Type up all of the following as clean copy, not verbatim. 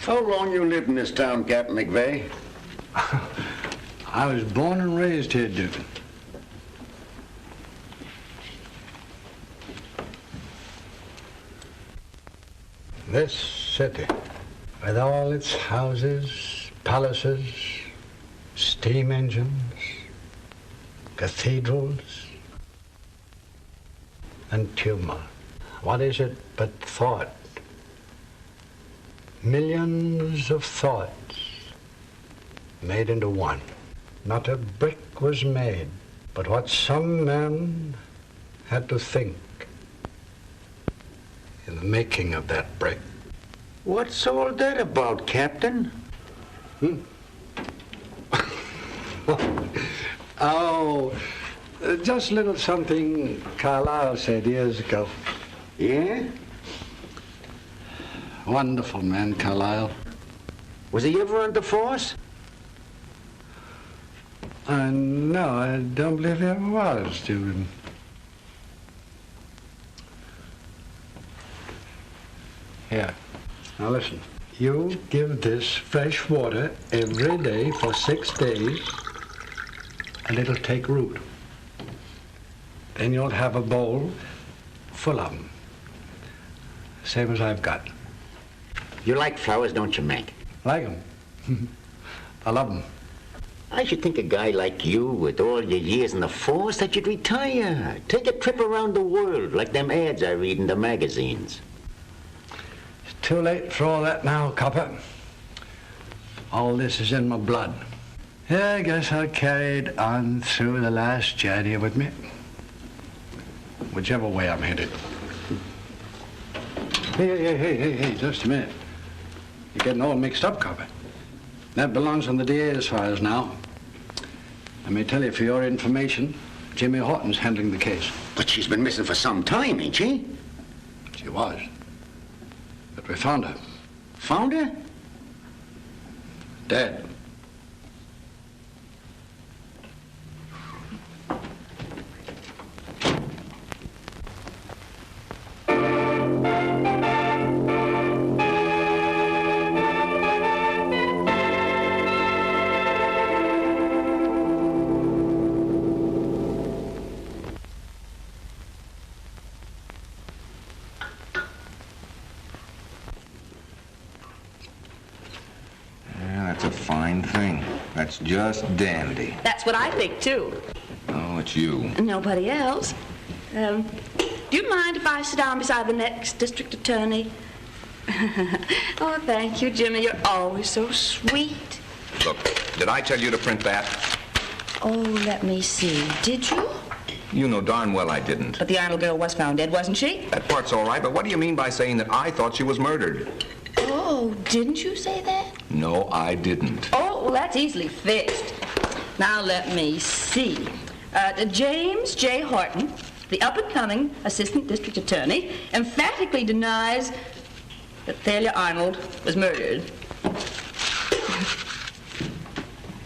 How long you lived in this town, Captain McVeigh? I was born and raised here, Duke. This city, with all its houses, palaces, steam engines, cathedrals, and tumult. What is it but thought? Millions of thoughts made into one. Not a brick was made, but what some men had to think in the making of that brick. What's all that about, Captain? Just a little something Carlyle said years ago. Yeah? Wonderful man, Carlyle. Was he ever on the force? No, I don't believe he ever was, Duke. Here. Now listen. You give this fresh water every day for 6 days, and it'll take root. Then you'll have a bowl full of them. Same as I've got. You like flowers, don't you, Mac? Like them. I love them. I should think a guy like you, with all your years in the force, that you'd retire. Take a trip around the world, like them ads I read in the magazines. It's too late for all that now, copper. All this is in my blood. Yeah, I guess I'll carry it on through the last journey with me. Whichever way I'm headed. Hey, just a minute. You're getting all mixed up, copper. That belongs on the DA's files now. Let me tell you, for your information, Jimmy Horton's handling the case. But she's been missing for some time, ain't she? She was. But we found her. Found her? Dead. That's just dandy. That's what I think, too. Oh, it's you. Nobody else. Do you mind if I sit down beside the next district attorney? Oh, thank you, Jimmy. You're always so sweet. Look, did I tell you to print that? Oh, let me see. Did you? You know darn well I didn't. But the Arnold girl was found dead, wasn't she? That part's all right, but what do you mean by saying that I thought she was murdered? Oh, didn't you say that? No, I didn't. Oh, well, that's easily fixed. Now, let me see. James J. Horton, the up-and-coming assistant district attorney, emphatically denies that Thalia Arnold was murdered.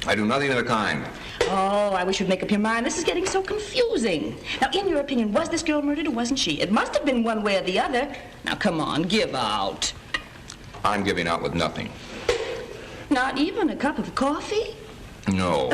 I do nothing of the kind. Oh, I wish you'd make up your mind. This is getting so confusing. Now, in your opinion, was this girl murdered or wasn't she? It must have been one way or the other. Now, come on, give out. I'm giving out with nothing. Not even a cup of coffee? No.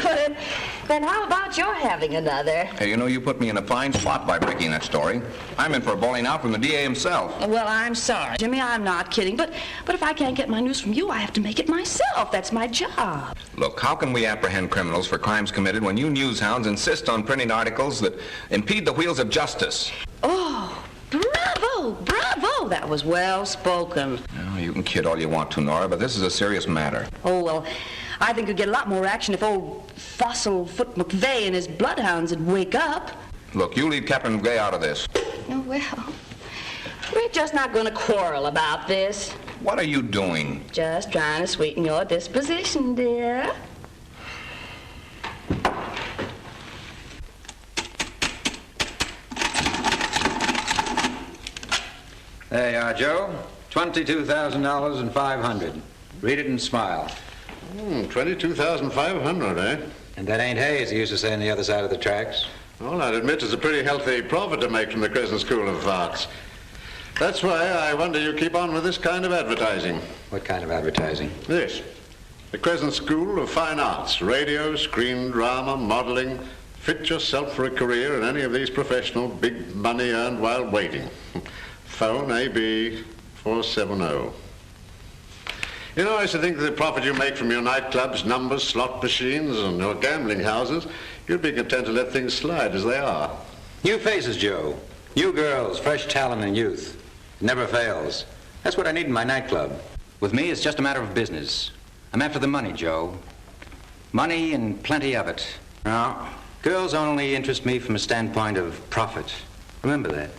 Then how about your having another? Hey, you know, you put me in a fine spot by breaking that story. I'm in for a bowling out from the DA himself. Well, I'm sorry, Jimmy, I'm not kidding. But if I can't get my news from you, I have to make it myself. That's my job. Look, how can we apprehend criminals for crimes committed when you newshounds insist on printing articles that impede the wheels of justice? Oh, bravo, bravo. That was well spoken. Oh, you can kid all you want to, Nora, but this is a serious matter. Oh, well, I think you'd get a lot more action if old Fossil-Foot McVeigh and his bloodhounds would wake up. Look, you leave Captain McVeigh out of this. Oh, well, we're just not going to quarrel about this. What are you doing? Just trying to sweeten your disposition, dear. There you are, Joe. $22,500. Read it and smile. 22,500, eh? And that ain't hay, as he used to say on the other side of the tracks. Well, I'd admit it's a pretty healthy profit to make from the Crescent School of Arts. That's why I wonder you keep on with this kind of advertising. What kind of advertising? This. The Crescent School of Fine Arts. Radio, screen drama, modeling. Fit yourself for a career in any of these professional big money earned while waiting. Phone AB 470. You know, I used to think that the profit you make from your nightclubs, numbers, slot machines, and your gambling houses, you'd be content to let things slide as they are. New faces, Joe. New girls, fresh talent and youth. It never fails. That's what I need in my nightclub. With me, it's just a matter of business. I'm after the money, Joe. Money and plenty of it. Now, girls only interest me from a standpoint of profit. Remember that.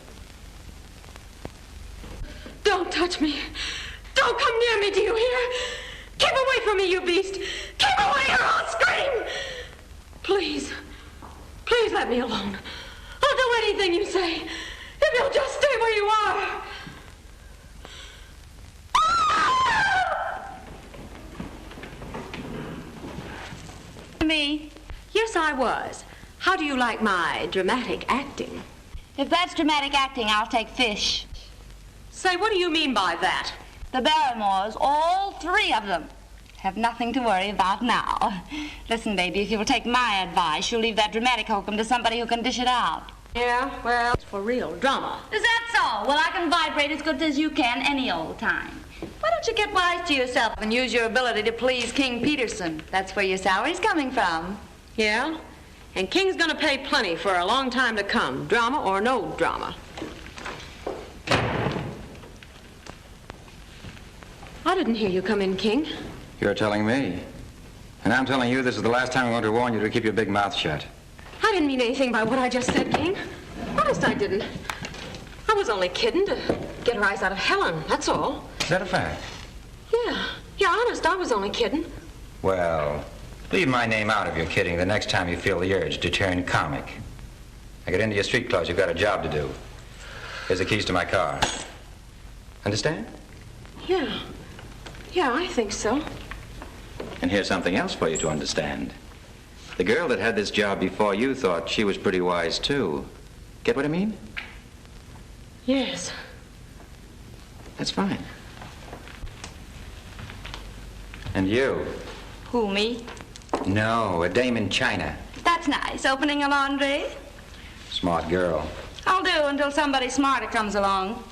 Don't touch me. Don't come near me, do you hear? Keep away from me, you beast. Keep away or I'll scream. Please. Please let me alone. I'll do anything you say. If you'll just stay where you are. Me? Yes, I was. How do you like my dramatic acting? If that's dramatic acting, I'll take fish. Say, what do you mean by that? The Barrymores, all three of them, have nothing to worry about now. Listen, baby, if you'll take my advice, you'll leave that dramatic hokum to somebody who can dish it out. Yeah, well, it's for real drama. Is that so? Well, I can vibrate as good as you can any old time. Why don't you get wise to yourself and use your ability to please King Peterson? That's where your salary's coming from. Yeah? And King's gonna pay plenty for a long time to come, drama or no drama. I didn't hear you come in, King. You're telling me. And I'm telling you this is the last time I want to warn you to keep your big mouth shut. I didn't mean anything by what I just said, King. Honest, I didn't. I was only kidding to get a rise out of Helen, that's all. Is that a fact? Yeah, honest, I was only kidding. Well, leave my name out of your kidding the next time you feel the urge to turn comic. I get into your street clothes, you've got a job to do. Here's the keys to my car. Understand? Yeah, I think so. And here's something else for you to understand. The girl that had this job before you thought she was pretty wise, too. Get what I mean? Yes. That's fine. And you? Who, me? No, a dame in China. That's nice. Opening a laundry? Smart girl. I'll do until somebody smarter comes along.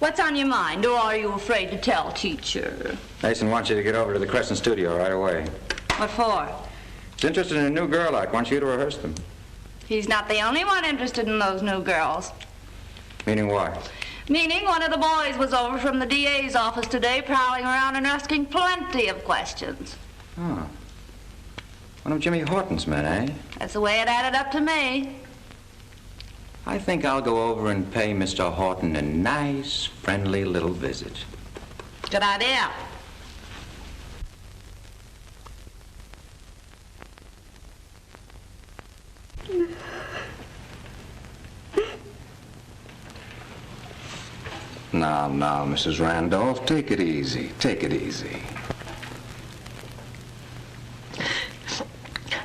What's on your mind, or are you afraid to tell, teacher? Mason wants you to get over to the Crescent studio right away. What for? He's interested in a new girl act. Wants you to rehearse them. He's not the only one interested in those new girls. Meaning what? Meaning one of the boys was over from the DA's office today prowling around and asking plenty of questions. Oh. One of Jimmy Horton's men, eh? That's the way it added up to me. I think I'll go over and pay Mr. Horton a nice, friendly little visit. Good idea. Now, Mrs. Randolph, take it easy. Take it easy.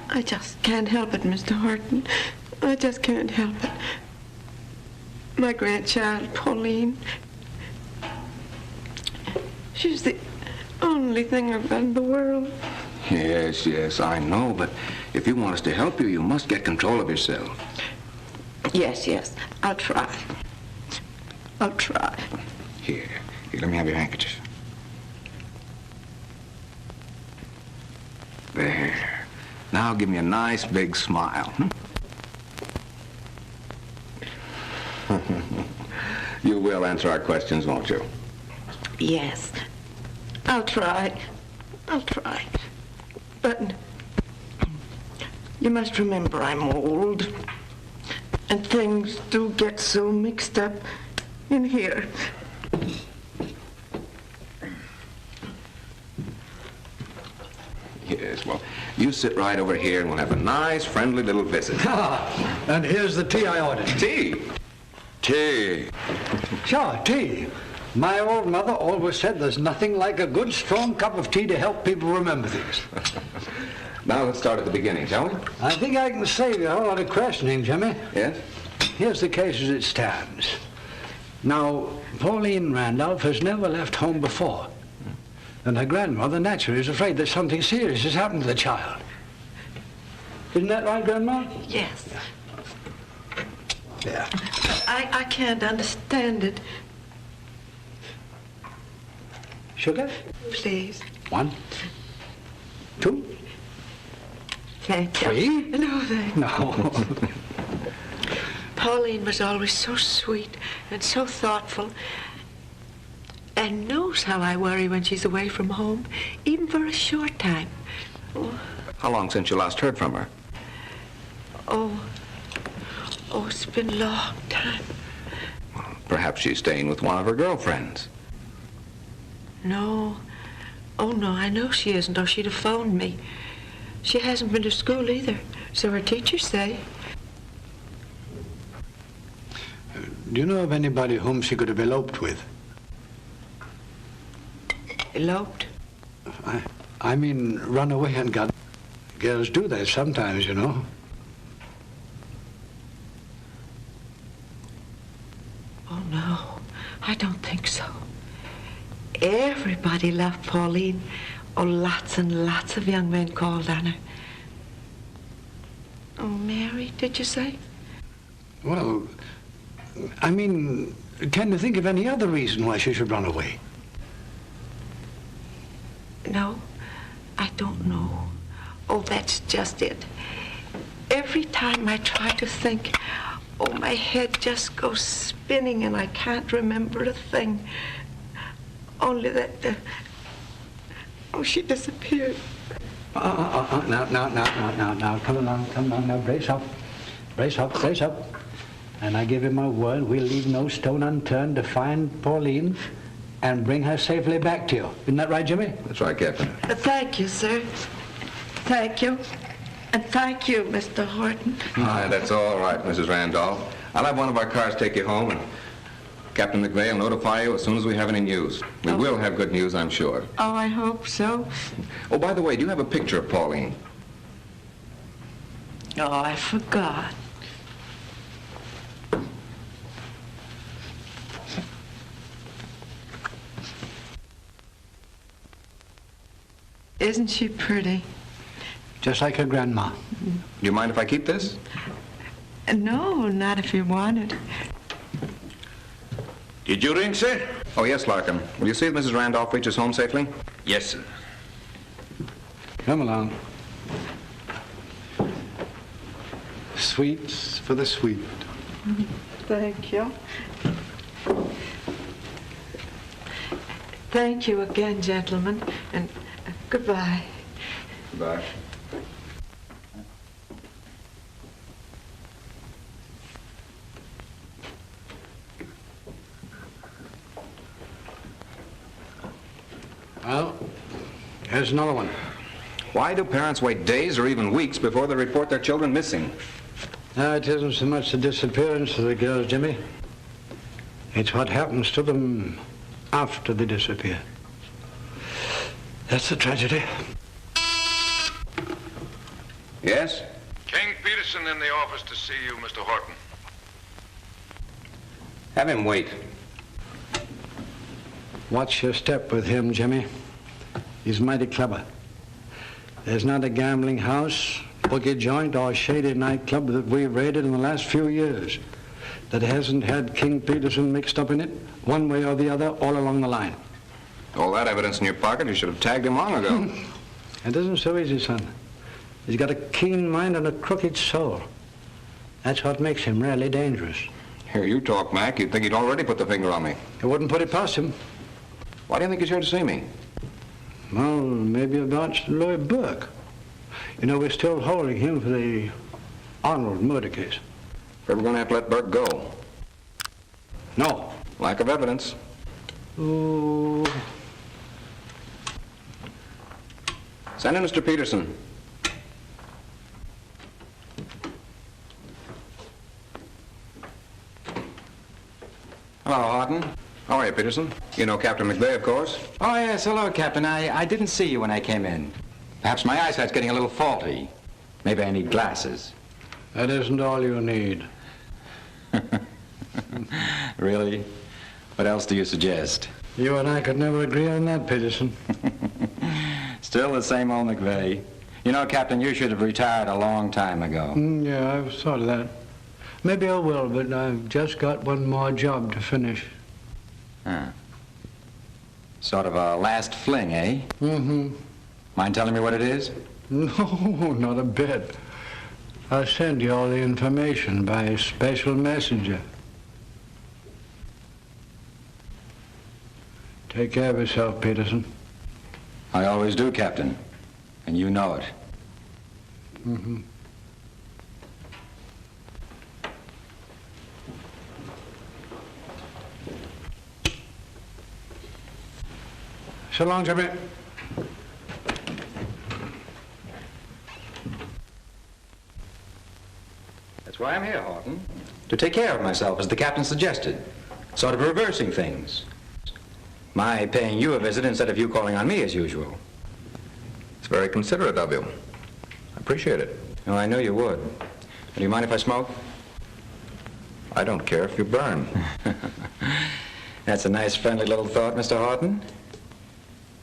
I just can't help it, Mr. Horton. I just can't help it. My grandchild, Pauline, she's the only thing I've got in the world. Yes, I know, but if you want us to help you, you must get control of yourself. Yes, I'll try. I'll try. Here, let me have your handkerchief. There. Now give me a nice big smile. You will answer our questions, won't you? Yes, I'll try. But you must remember I'm old. And things do get so mixed up in here. Yes, well, you sit right over here and we'll have a nice, friendly little visit. And here's the tea I ordered. Tea? Tea. Sure, tea. My old mother always said there's nothing like a good, strong cup of tea to help people remember things. Now let's start at the beginning, shall we? I think I can save you a whole lot of questioning, Jimmy. Yes? Here's the case as it stands. Now, Pauline Randolph has never left home before. And her grandmother naturally is afraid that something serious has happened to the child. Isn't that right, Grandma? Yes. Yeah. I can't understand it. Sugar? Please. 1, 2, Thank you. 3? No, thank you. No. Pauline was always so sweet and so thoughtful, and knows how I worry when she's away from home, even for a short time. How long since you last heard from her? Oh, it's been a long time. Perhaps she's staying with one of her girlfriends. No. Oh, no, I know she isn't, or she'd have phoned me. She hasn't been to school either, so her teachers say. Do you know of anybody whom she could have eloped with? Eloped? I mean, run away and got... Girls do that sometimes, you know. Oh, no, I don't think so. Everybody loved Pauline. Oh, lots and lots of young men called on her. Oh, Mary, did you say? Well, I mean, can you think of any other reason why she should run away? No, I don't know. Oh, that's just it. Every time I try to think, oh, my head just goes spinning and I can't remember a thing. Only that, she disappeared. Now, come along, now, brace up. And I give you my word, we'll leave no stone unturned to find Pauline and bring her safely back to you. Isn't that right, Jimmy? That's right, Captain. Thank you, sir. Thank you. And thank you, Mr. Horton. That's all right, Mrs. Randolph. I'll have one of our cars take you home, and Captain McVeigh will notify you as soon as we have any news. We will have good news, I'm sure. Oh, I hope so. Oh, by the way, do you have a picture of Pauline? Oh, I forgot. Isn't she pretty? Just like her grandma. Do you mind if I keep this? No, not if you want it. Did you ring, sir? Oh, yes, Larkin. Will you see if Mrs. Randolph reaches home safely? Yes, sir. Come along. Sweets for the sweet. Thank you. Thank you again, gentlemen, and goodbye. Goodbye. Well, here's another one. Why do parents wait days or even weeks before they report their children missing? No, it isn't so much the disappearance of the girls, Jimmy. It's what happens to them after they disappear. That's the tragedy. Yes? King Peterson in the office to see you, Mr. Horton. Have him wait. Watch your step with him, Jimmy. He's mighty clever. There's not a gambling house, bookie joint, or shady nightclub that we've raided in the last few years that hasn't had King Peterson mixed up in it, one way or the other, all along the line. All that evidence in your pocket, you should have tagged him long ago. It isn't so easy, son. He's got a keen mind and a crooked soul. That's what makes him really dangerous. Hear you talk, Mac. You'd think he'd already put the finger on me. I wouldn't put it past him. Why do you think he's here to see me? Well, maybe about Lloyd Burke. You know, we're still holding him for the Arnold murder case. We're going to have to let Burke go. No. Lack of evidence. Oh. Send in Mr. Peterson. Hello, Horton. How are you, Peterson? You know Captain McVeigh, of course. Oh, yes. Hello, Captain. I didn't see you when I came in. Perhaps my eyesight's getting a little faulty. Maybe I need glasses. That isn't all you need. Really? What else do you suggest? You and I could never agree on that, Peterson. Still the same old McVeigh. You know, Captain, you should have retired a long time ago. Yeah, I've thought of that. Maybe I will, but I've just got one more job to finish. Huh. Sort of a last fling, eh? Mm-hmm. Mind telling me what it is? No, not a bit. I'll send you all the information by a special messenger. Take care of yourself, Peterson. I always do, Captain. And you know it. Mm-hmm. So long, Jimmy. That's why I'm here, Horton. To take care of myself, as the captain suggested. Sort of reversing things. My paying you a visit instead of you calling on me as usual. It's very considerate of you. I appreciate it. Oh, I know you would. Do you mind if I smoke? I don't care if you burn. That's a nice, friendly little thought, Mr. Horton.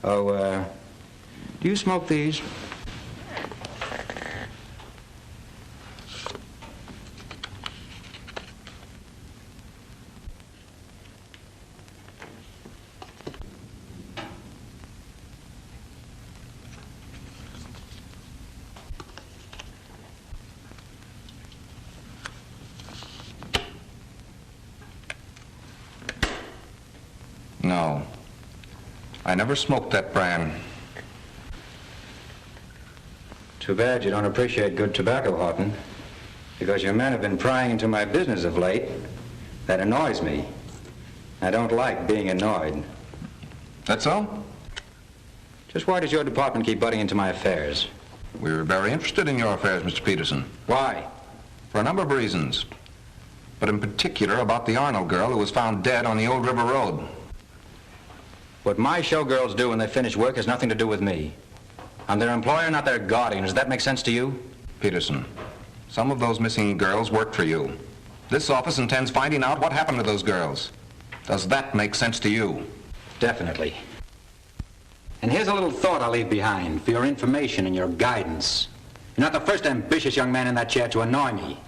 Oh, do you smoke these? No. I never smoked that brand. Too bad you don't appreciate good tobacco, Horton. Because your men have been prying into my business of late. That annoys me. I don't like being annoyed. That's all? Just why does your department keep butting into my affairs? We were very interested in your affairs, Mr. Peterson. Why? For a number of reasons. But in particular about the Arnold girl who was found dead on the Old River Road. What my showgirls do when they finish work has nothing to do with me. I'm their employer, not their guardian. Does that make sense to you? Peterson, some of those missing girls work for you. This office intends finding out what happened to those girls. Does that make sense to you? Definitely. And here's a little thought I'll leave behind for your information and your guidance. You're not the first ambitious young man in that chair to annoy me.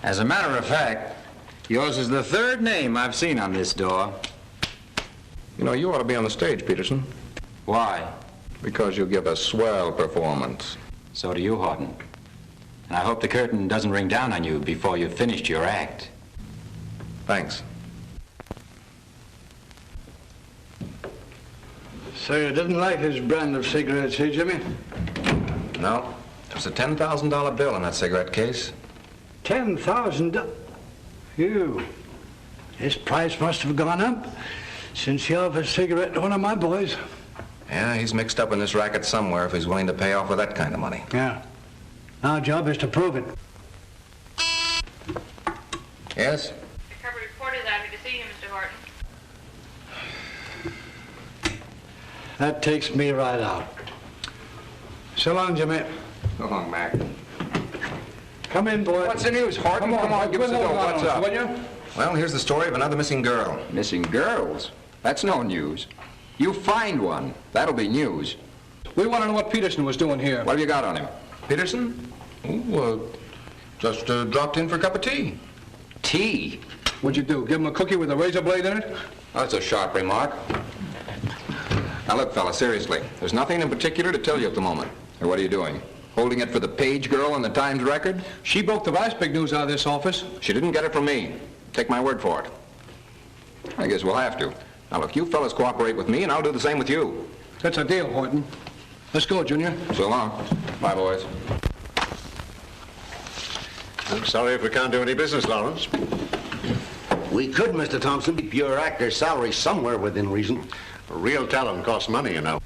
As a matter of fact, yours is the third name I've seen on this door. You know, you ought to be on the stage, Peterson. Why? Because you give a swell performance. So do you, Horton. And I hope the curtain doesn't ring down on you before you've finished your act. Thanks. So you didn't like his brand of cigarettes, eh, Jimmy? No. There's a $10,000 bill in that cigarette case. $10,000. Phew. His price must have gone up since he offered a cigarette to one of my boys. Yeah, he's mixed up in this racket somewhere if he's willing to pay off with that kind of money. Yeah. Our job is to prove it. Yes? The cover reporter's asked me to see you, Mr. Horton. That takes me right out. So long, Jimmy. So long, Mac. Come in, boy. What's the news, Horton? Come on, give us a dope. What's up? Will you? Well, here's the story of another missing girl. Missing girls? That's no news. You find one. That'll be news. We want to know what Peterson was doing here. What have you got on him? Peterson? Oh, just dropped in for a cup of tea. Tea? What'd you do, give him a cookie with a razor blade in it? That's a sharp remark. Now look, fella, seriously. There's nothing in particular to tell you at the moment. Or what are you doing? Holding it for the page girl in the Times Record? She broke the last big news out of this office. She didn't get it from me. Take my word for it. I guess we'll have to. Now look, you fellas cooperate with me and I'll do the same with you. That's a deal, Horton. Let's go, Junior. So long. Bye, boys. I'm sorry if we can't do any business, Lawrence. We could, Mr. Thompson, keep your actor's salary somewhere within reason. Real talent costs money, you know.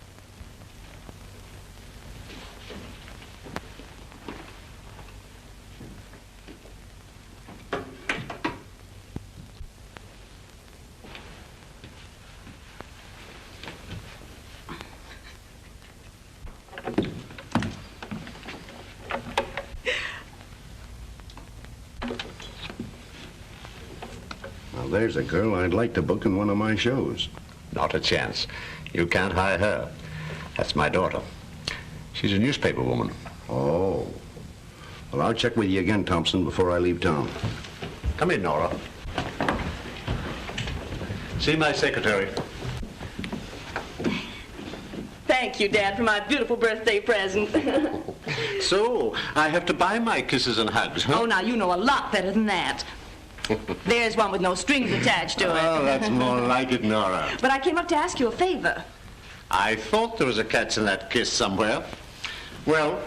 there's a girl I'd like to book in one of my shows. Not a chance. You can't hire her. That's my daughter. She's a newspaper woman. Oh. Well, I'll check with you again, Thompson, before I leave town. Come in, Nora. See my secretary. Thank you, Dad, for my beautiful birthday present. So, I have to buy my kisses and hugs, huh? Oh, now, you know a lot better than that. There's one with no strings attached to it. Oh, that's more like it, Nora. But I came up to ask you a favor. I thought there was a catch in that kiss somewhere. Well,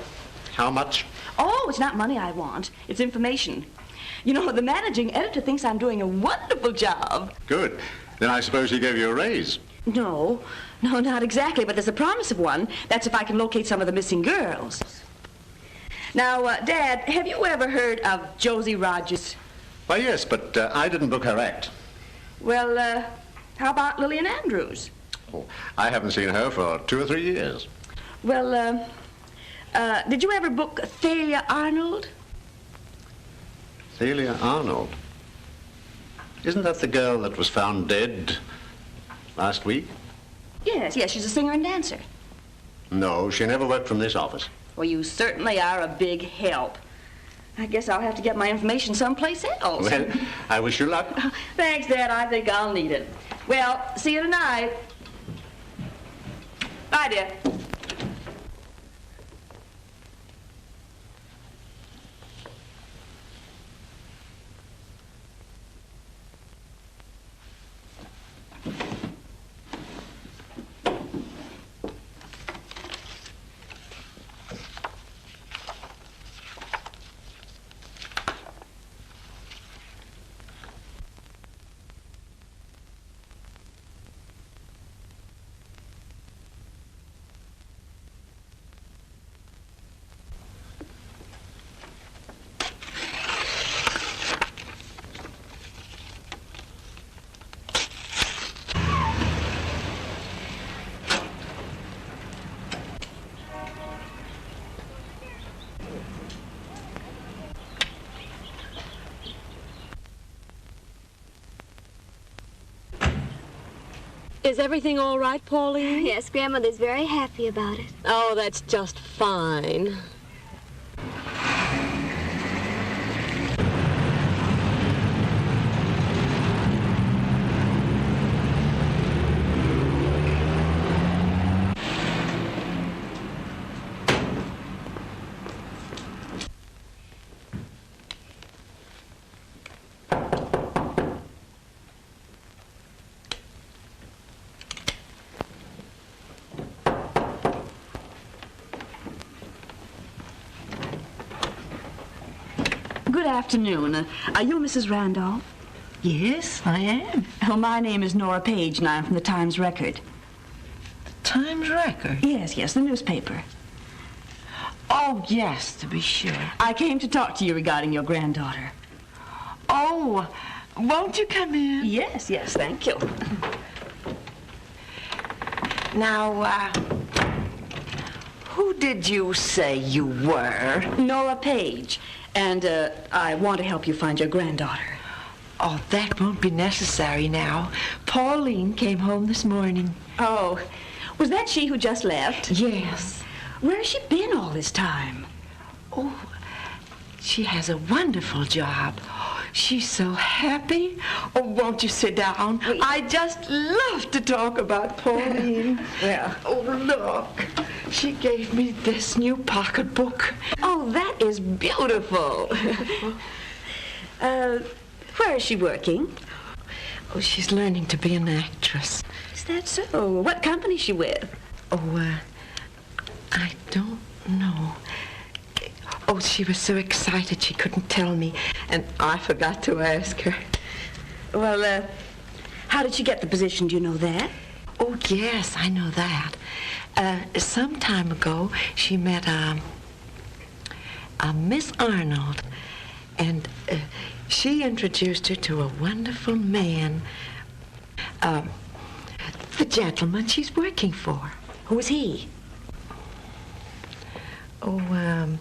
how much? Oh, it's not money I want. It's information. You know, the managing editor thinks I'm doing a wonderful job. Good. Then I suppose he gave you a raise. No, not exactly, but there's a promise of one. That's if I can locate some of the missing girls. Now, Dad, have you ever heard of Josie Rogers? Why, yes, but I didn't book her act. Well, how about Lillian Andrews? Oh, I haven't seen her for 2 or 3 years. Well, did you ever book Thalia Arnold? Thalia Arnold? Isn't that the girl that was found dead last week? Yes, she's a singer and dancer. No, she never worked from this office. Well, you certainly are a big help. I guess I'll have to get my information someplace else. Well, I wish you luck. Thanks, Dad. I think I'll need it. Well, see you tonight. Bye, dear. Is everything all right, Pauline? Yes, Grandmother's very happy about it. Oh, that's just fine. Good afternoon. Are you Mrs. Randolph? Yes, I am. Oh, my name is Nora Page, and I'm from the Times Record. Times Record? Yes, the newspaper. Oh, yes, to be sure. I came to talk to you regarding your granddaughter. Oh, won't you come in? Yes, thank you. Now, who did you say you were? Nora Page. And I want to help you find your granddaughter. Oh, that won't be necessary now. Pauline came home this morning. Oh, was that she who just left? Yes. Where has she been all this time? Oh, she has a wonderful job. She's so happy. Oh, won't you sit down? I just love to talk about Pauline. Yeah. Oh, look. She gave me this new pocketbook. Oh, that is beautiful. Where is she working? Oh, she's learning to be an actress. Is that so? What company is she with? Oh, I don't know. Oh, she was so excited she couldn't tell me, and I forgot to ask her. Well, how did she get the position? Do you know that? Oh, yes, I know that. Some time ago, she met a Miss Arnold, and she introduced her to a wonderful man, the gentleman she's working for. Who is he? Oh,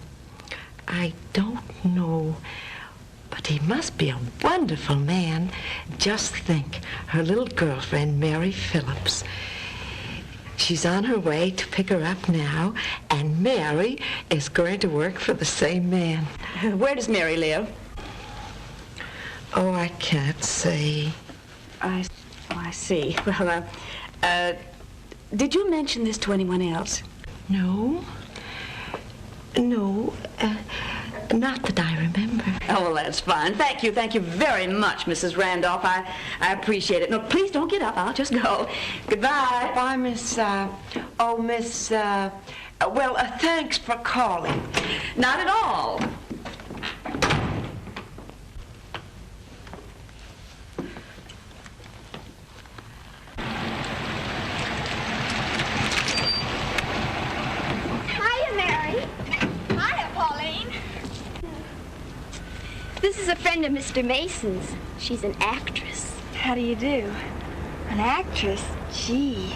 I don't know. But he must be a wonderful man. Just think, her little girlfriend, Mary Phillips. She's on her way to pick her up now, and Mary is going to work for the same man. Where does Mary live? Oh, I can't say. I see. Well, did you mention this to anyone else? No. No, not that I remember. Oh, well, that's fine. Thank you very much, Mrs. Randolph. I appreciate it. No, please don't get up. I'll just go. Goodbye. Bye, Miss, thanks for calling. Not at all. This is a friend of Mr. Mason's. She's an actress. How do you do? An actress? Gee,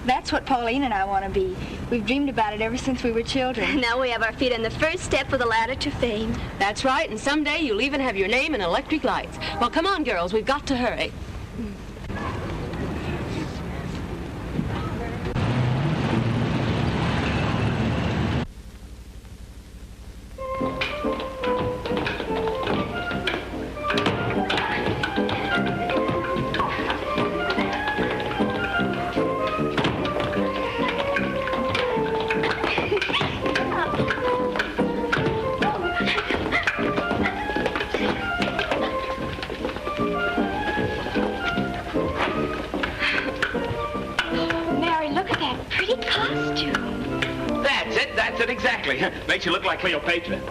that's what Pauline and I want to be. We've dreamed about it ever since we were children. Now we have our feet on the first step of the ladder to fame. That's right, and someday you'll even have your name in electric lights. Well, come on, girls, we've got to hurry. Makes you look like Cleopatra.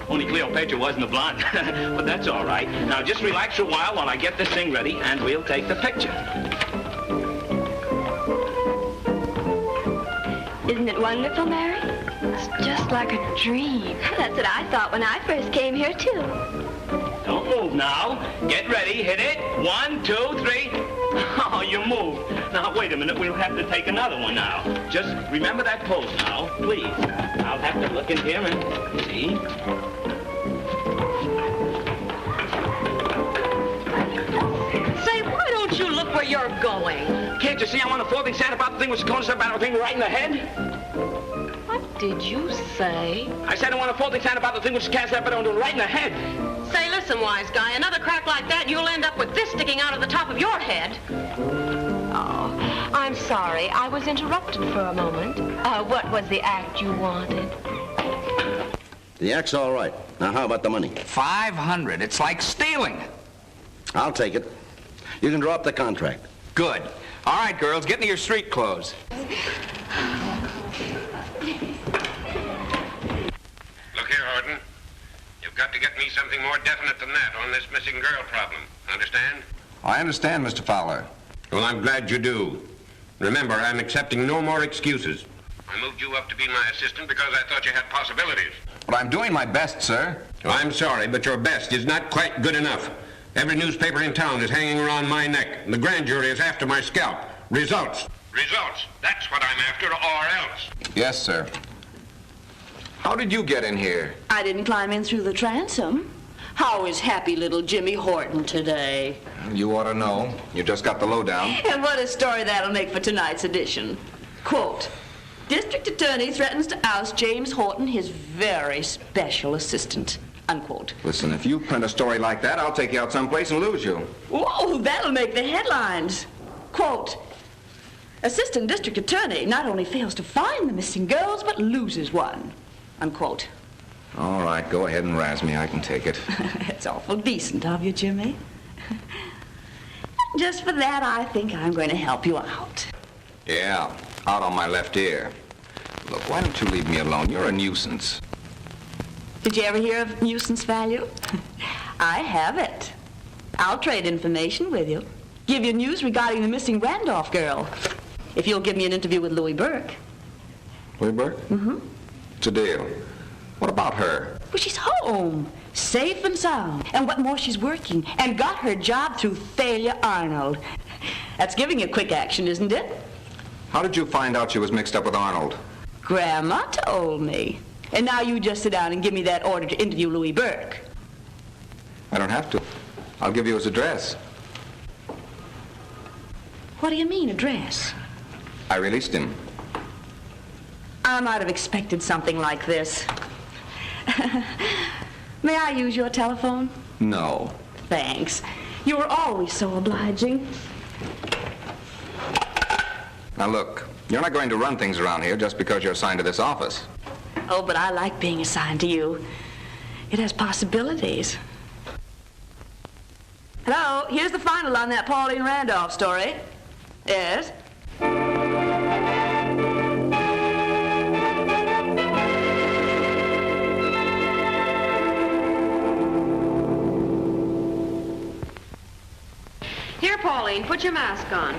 Only Cleopatra wasn't a blonde. But that's all right. Now just relax for a while I get this thing ready, and we'll take the picture. Isn't it wonderful, Mary? It's just like a dream. That's what I thought when I first came here, too. Don't move now. Get ready. Hit it. 1, 2, 3. Oh, you moved. Now, wait a minute. We'll have to take another one now. Just remember that pose now, please. I'll have to look in here and see. Say, why don't you look where you're going? Can't you see I want a folding Santa about the thing which goes about the thing right in the head? What did you say? I said I want a folding Santa about the thing which cast that bit onto right in the head. Say, listen, wise guy, another crack like that and you'll end up with this sticking out of the top of your head. Oh, I'm sorry. I was interrupted for a moment. What was the act you wanted? The act's all right. Now, how about the money? 500. It's like stealing. I'll take it. You can draw up the contract. Good. All right, girls, get into your street clothes. Look here, Horton. You've got to get me something more definite than that on this missing girl problem. Understand? I understand, Mr. Fowler. Well, I'm glad you do. Remember, I'm accepting no more excuses. I moved you up to be my assistant because I thought you had possibilities. But I'm doing my best, sir. I'm sorry, but your best is not quite good enough. Every newspaper in town is hanging around my neck. The grand jury is after my scalp. Results. Results. That's what I'm after, or else. Yes, sir. How did you get in here? I didn't climb in through the transom. How is happy little Jimmy Horton today? You ought to know. You just got the lowdown. And what a story that'll make for tonight's edition. Quote, District Attorney threatens to oust James Horton, his very special assistant. Unquote. Listen, if you print a story like that, I'll take you out someplace and lose you. Whoa, that'll make the headlines. Quote, Assistant District Attorney not only fails to find the missing girls, but loses one. Unquote. All right, go ahead and razz me. I can take it. It's awful decent of you, Jimmy. Just for that, I think I'm going to help you out. Yeah, out on my left ear. Look, why don't you leave me alone? You're a nuisance. Did you ever hear of nuisance value? I have it. I'll trade information with you. Give you news regarding the missing Randolph girl. If you'll give me an interview with Louis Burke. Louis Burke? Mm-hmm. It's a deal. What about her? Well, she's home, safe and sound. And what more, she's working and got her job through Thalia Arnold. That's giving you quick action, isn't it? How did you find out she was mixed up with Arnold? Grandma told me. And now you just sit down and give me that order to interview Louis Burke. I don't have to. I'll give you his address. What do you mean, address? I released him. I might have expected something like this. May I use your telephone? No. Thanks. You were always so obliging. Now look, you're not going to run things around here just because you're assigned to this office. Oh, but I like being assigned to you. It has possibilities. Hello, here's the final on that Pauline Randolph story. Yes? Here, Pauline, put your mask on.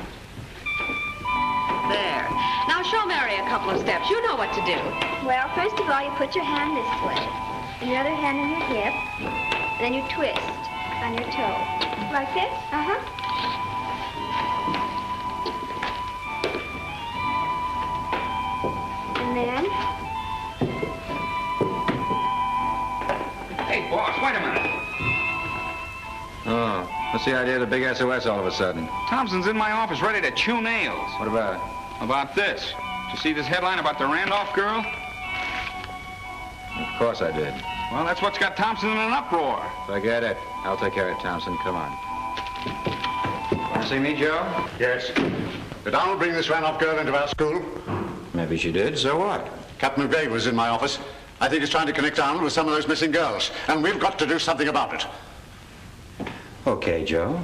There. Now show Mary a couple of steps. You know what to do. Well, first of all, you put your hand this way, and your other hand on your hip, and then you twist on your toe. Like this? Uh-huh. And then... Hey, boss, wait a minute. Oh, what's the idea of the big SOS all of a sudden? Thompson's in my office ready to chew nails. What about it? About this. Did you see this headline about the Randolph girl? Of course I did. Well, that's what's got Thompson in an uproar. Forget it. I'll take care of it, Thompson. Come on. Want to see me, Joe? Yes. Did Donald bring this Randolph girl into our school? Maybe she did. So what? Captain McVeigh was in my office. I think he's trying to connect Donald with some of those missing girls, and we've got to do something about it. Okay, Joe.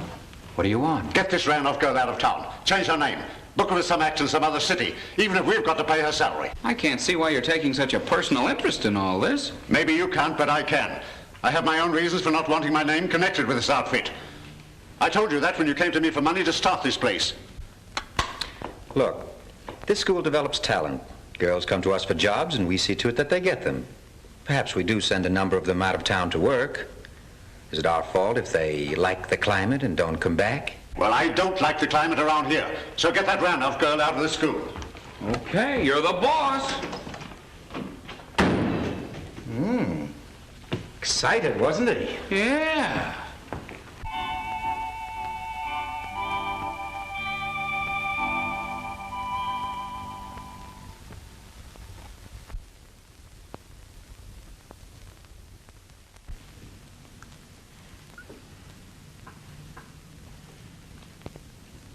What do you want? Get this Randolph girl out of town. Change her name. Book her with some act in some other city, even if we've got to pay her salary. I can't see why you're taking such a personal interest in all this. Maybe you can't, but I can. I have my own reasons for not wanting my name connected with this outfit. I told you that when you came to me for money to start this place. Look, this school develops talent. Girls come to us for jobs, and we see to it that they get them. Perhaps we do send a number of them out of town to work. Is it our fault if they like the climate and don't come back? Well, I don't like the climate around here, so get that Randolph girl out of the school. Okay, you're the boss. Excited, wasn't he? Yeah.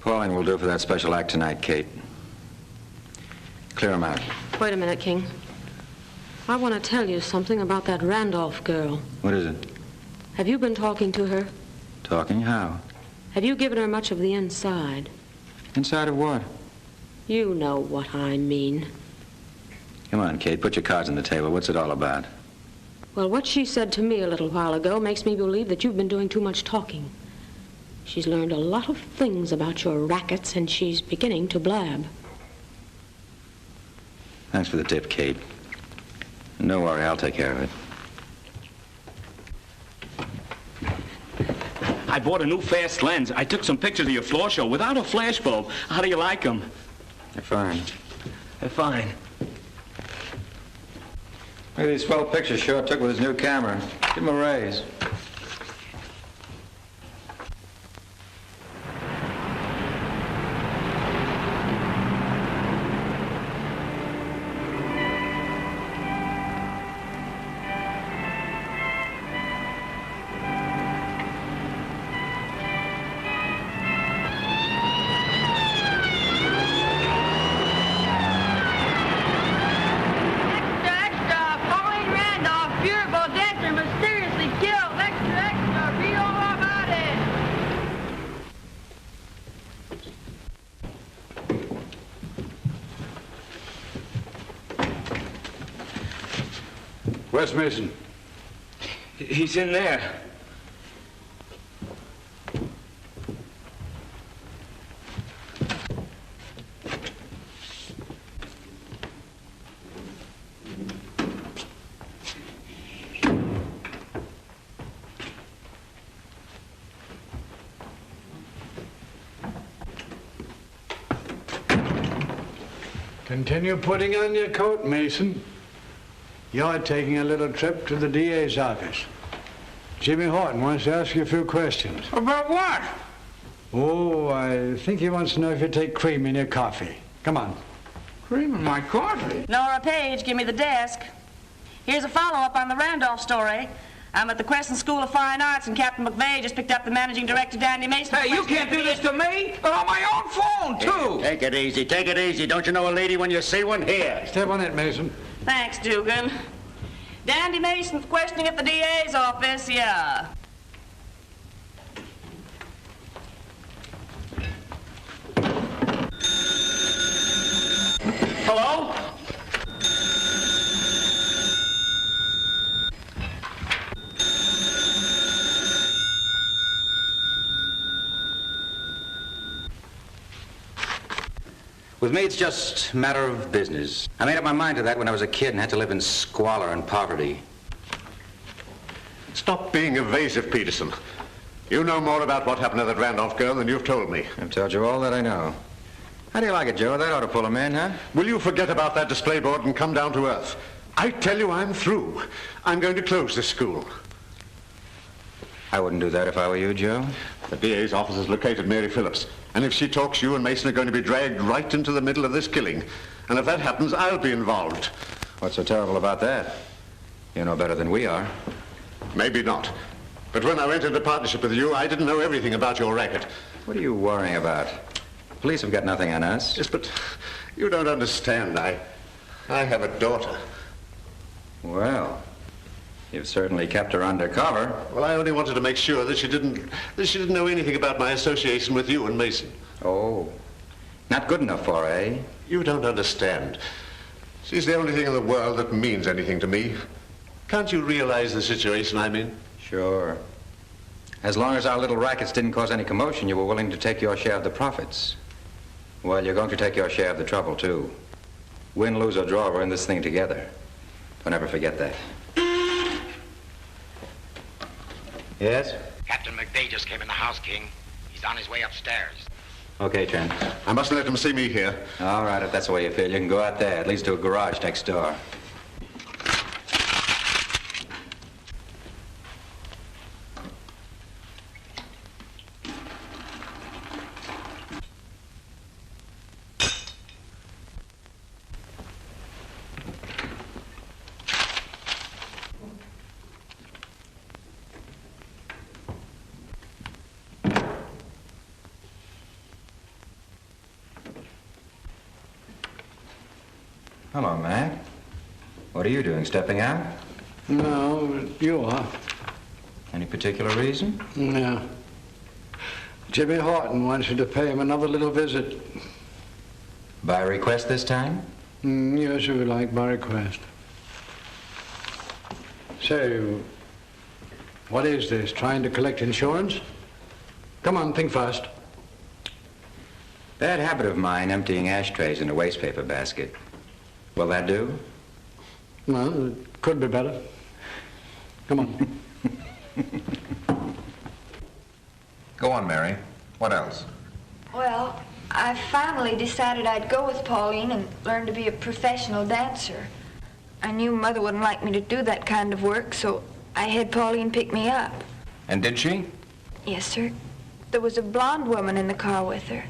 Pauline will do for that special act tonight, Kate. Clear him out. Wait a minute, King. I want to tell you something about that Randolph girl. What is it? Have you been talking to her? Talking? How? Have you given her much of the inside? Inside of what? You know what I mean. Come on, Kate, put your cards on the table. What's it all about? Well, what she said to me a little while ago makes me believe that you've been doing too much talking. She's learned a lot of things about your rackets, and she's beginning to blab. Thanks for the tip, Kate. And don't worry, I'll take care of it. I bought a new fast lens. I took some pictures of your floor show without a flash bulb. How do you like them? They're fine. They're fine. Look at these swell pictures Short took with his new camera. Give him a raise. Where's Mason? He's in there. Continue putting on your coat, Mason. You're taking a little trip to the DA's office. Jimmy Horton wants to ask you a few questions. About what? Oh, I think he wants to know if you take cream in your coffee. Come on. Cream in my coffee? Nora Page, give me the desk. Here's a follow-up on the Randolph story. I'm at the Crescent School of Fine Arts, and Captain McVeigh just picked up the managing director, Dandy Mason. Hey, you can't do this to me! On my own phone, too! Take it easy, take it easy. Don't you know a lady when you see one? Here. Step on it, Mason. Thanks, Dugan. Dandy Mason's questioning at the DA's office, yeah. Hello? With me, it's just a matter of business. I made up my mind to that when I was a kid and had to live in squalor and poverty. Stop being evasive, Peterson. You know more about what happened to that Randolph girl than you've told me. I've told you all that I know. How do you like it, Joe? That ought to pull him in, huh? Will you forget about that display board and come down to earth? I tell you I'm through. I'm going to close this school. I wouldn't do that if I were you, Joe. The DA's office has located Mary Phillips. And if she talks, you and Mason are going to be dragged right into the middle of this killing. And if that happens, I'll be involved. What's so terrible about that? You know better than we are. Maybe not. But when I went into partnership with you, I didn't know everything about your racket. What are you worrying about? Police have got nothing on us. Yes, but you don't understand. I have a daughter. Well, you've certainly kept her undercover. Well, I only wanted to make sure that she didn't know anything about my association with you and Mason. Oh, not good enough for her, eh? You don't understand. She's the only thing in the world that means anything to me. Can't you realize the situation I'm in? Sure. As long as our little rackets didn't cause any commotion, you were willing to take your share of the profits. Well, you're going to take your share of the trouble, too. Win, lose, or draw, we're in this thing together. Don't ever forget that. Yes? Captain McVeigh just came in the house, King. He's on his way upstairs. Okay, Trent. I mustn't let him see me here. All right, if that's the way you feel, you can go out there. It leads to a garage next door. Hello, Mac. What are you doing, stepping out? No, you are. Any particular reason? No. Jimmy Horton wants you to pay him another little visit. By request this time? Yes, if you like, by request. Say, what is this, trying to collect insurance? Come on, think fast. Bad habit of mine, emptying ashtrays in a wastepaper basket. Will that do? Well, it could be better. Come on. Go on, Mary. What else? Well, I finally decided I'd go with Pauline and learn to be a professional dancer. I knew Mother wouldn't like me to do that kind of work, so I had Pauline pick me up. And did she? Yes, sir. There was a blonde woman in the car with her.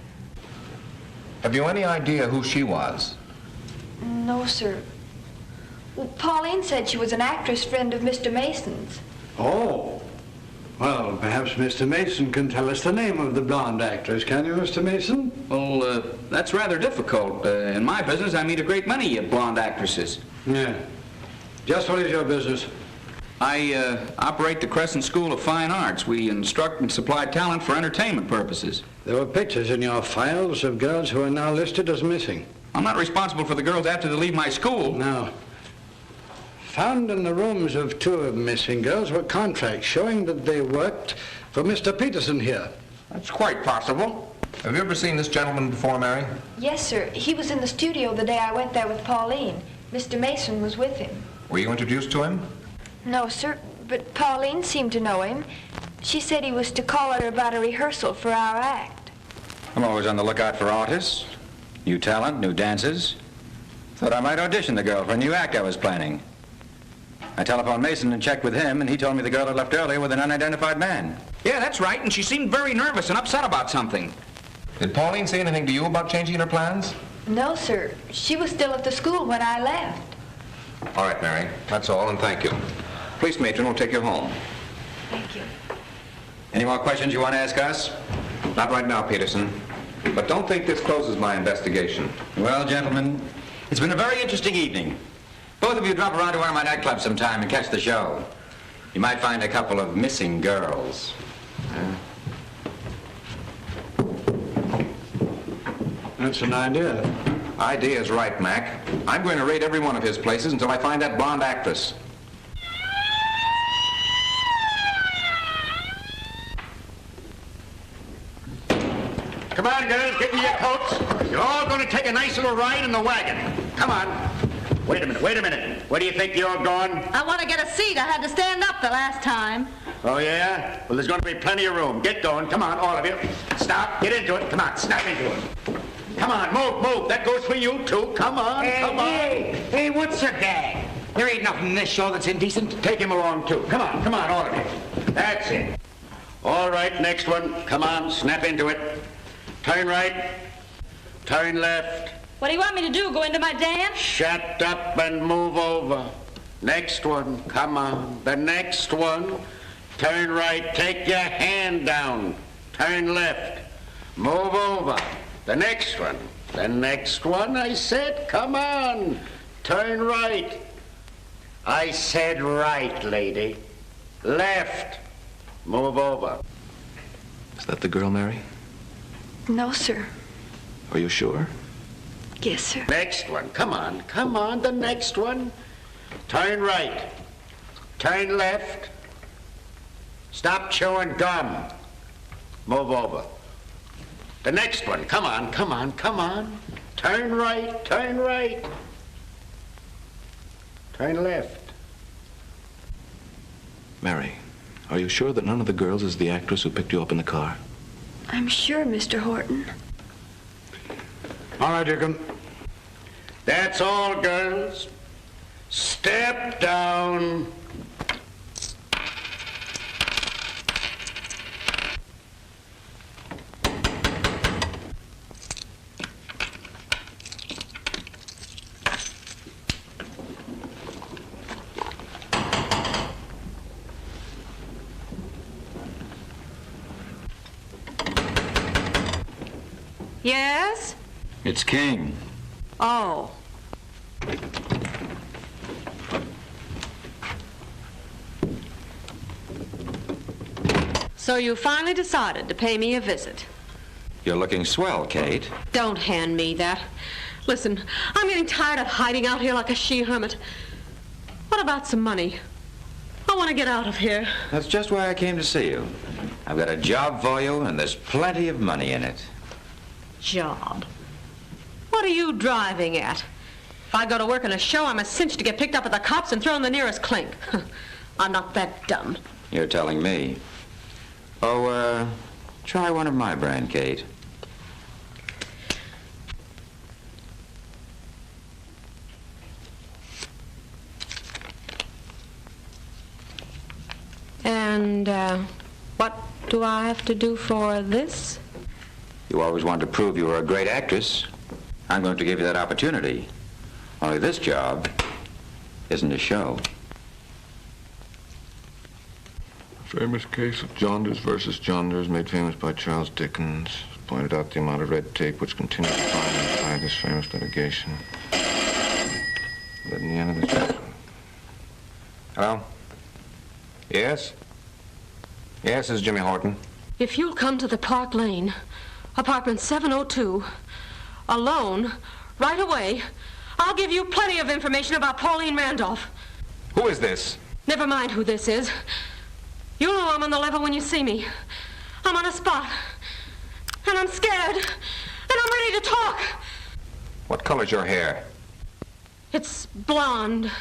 Have you any idea who she was? No, sir. Well, Pauline said she was an actress friend of Mr. Mason's. Oh. Well, perhaps Mr. Mason can tell us the name of the blonde actress, can you, Mr. Mason? Well, that's rather difficult. In my business, I meet a great many blonde actresses. Yeah. Just what is your business? I operate the Crescent School of Fine Arts. We instruct and supply talent for entertainment purposes. There were pictures in your files of girls who are now listed as missing. I'm not responsible for the girls after they leave my school. No. Found in the rooms of two of the missing girls were contracts showing that they worked for Mr. Peterson here. That's quite possible. Have you ever seen this gentleman before, Mary? Yes, sir. He was in the studio the day I went there with Pauline. Mr. Mason was with him. Were you introduced to him? No, sir, but Pauline seemed to know him. She said he was to call her about a rehearsal for our act. I'm always on the lookout for artists, new talent, new dances. Thought I might audition the girl for a new act I was planning. I telephoned Mason and checked with him, and he told me the girl had left earlier with an unidentified man. Yeah, that's right, and she seemed very nervous and upset about something. Did Pauline say anything to you about changing her plans? No, sir. She was still at the school when I left. All right, Mary. That's all, and thank you. Police matron will take you home. Thank you. Any more questions you want to ask us? Not right now, Peterson. But don't think this closes my investigation. Well, gentlemen, it's been a very interesting evening. Both of you drop around to one of my nightclubs sometime and catch the show. You might find a couple of missing girls. That's an idea. Idea's right, Mac. I'm going to raid every one of his places until I find that blonde actress. Come on, girls, get me your coats. You're all going to take a nice little ride in the wagon. Come on. Wait a minute. Where do you think you're going? I want to get a seat. I had to stand up the last time. Oh, yeah? Well, there's going to be plenty of room. Get going. Come on, all of you. Stop. Get into it. Come on, snap into it. Come on, move. That goes for you, too. Come on, come on. Hey, what's your gag? There ain't nothing in this show that's indecent. Take him along, too. Come on, all of you. That's it. All right, next one. Come on, snap into it. Turn right. Turn left. What do you want me to do, go into my dance? Shut up and move over. Next one. Come on. The next one. Turn right. Take your hand down. Turn left. Move over. The next one. The next one, I said. Come on. Turn right. I said right, lady. Left. Move over. Is that the girl, Mary? No, sir. Are you sure? Yes, sir. Next one. Come on. The next one. Turn right. Turn left. Stop chewing gum. Move over. The next one. Come on. Turn right. Turn left. Mary, are you sure that none of the girls is the actress who picked you up in the car? I'm sure, Mr. Horton. All right, you can. That's all, girls. Step down. Yes? It's King. Oh. So you finally decided to pay me a visit. You're looking swell, Kate. Don't hand me that. Listen, I'm getting tired of hiding out here like a she-hermit. What about some money? I want to get out of here. That's just why I came to see you. I've got a job for you, and there's plenty of money in it. Job? What are you driving at? If I go to work in a show, I'm a cinch to get picked up by the cops and thrown in the nearest clink. I'm not that dumb. You're telling me. Oh, try one of my brand, Kate. And, what do I have to do for this? You always wanted to prove you were a great actress. I'm going to give you that opportunity. Only this job isn't a show. Famous case of Jaunders versus Jaunders, made famous by Charles Dickens. Pointed out the amount of red tape which continues to bind and tie this famous litigation. But in the end of the chapter. Hello? Yes? Yes, this is Jimmy Horton. If you'll come to the Park Lane, apartment 702, alone, right away, I'll give you plenty of information about Pauline Randolph. Who is this? Never mind who this is. You'll know I'm on the level when you see me. I'm on a spot. And I'm scared. And I'm ready to talk. What color's your hair? It's blonde.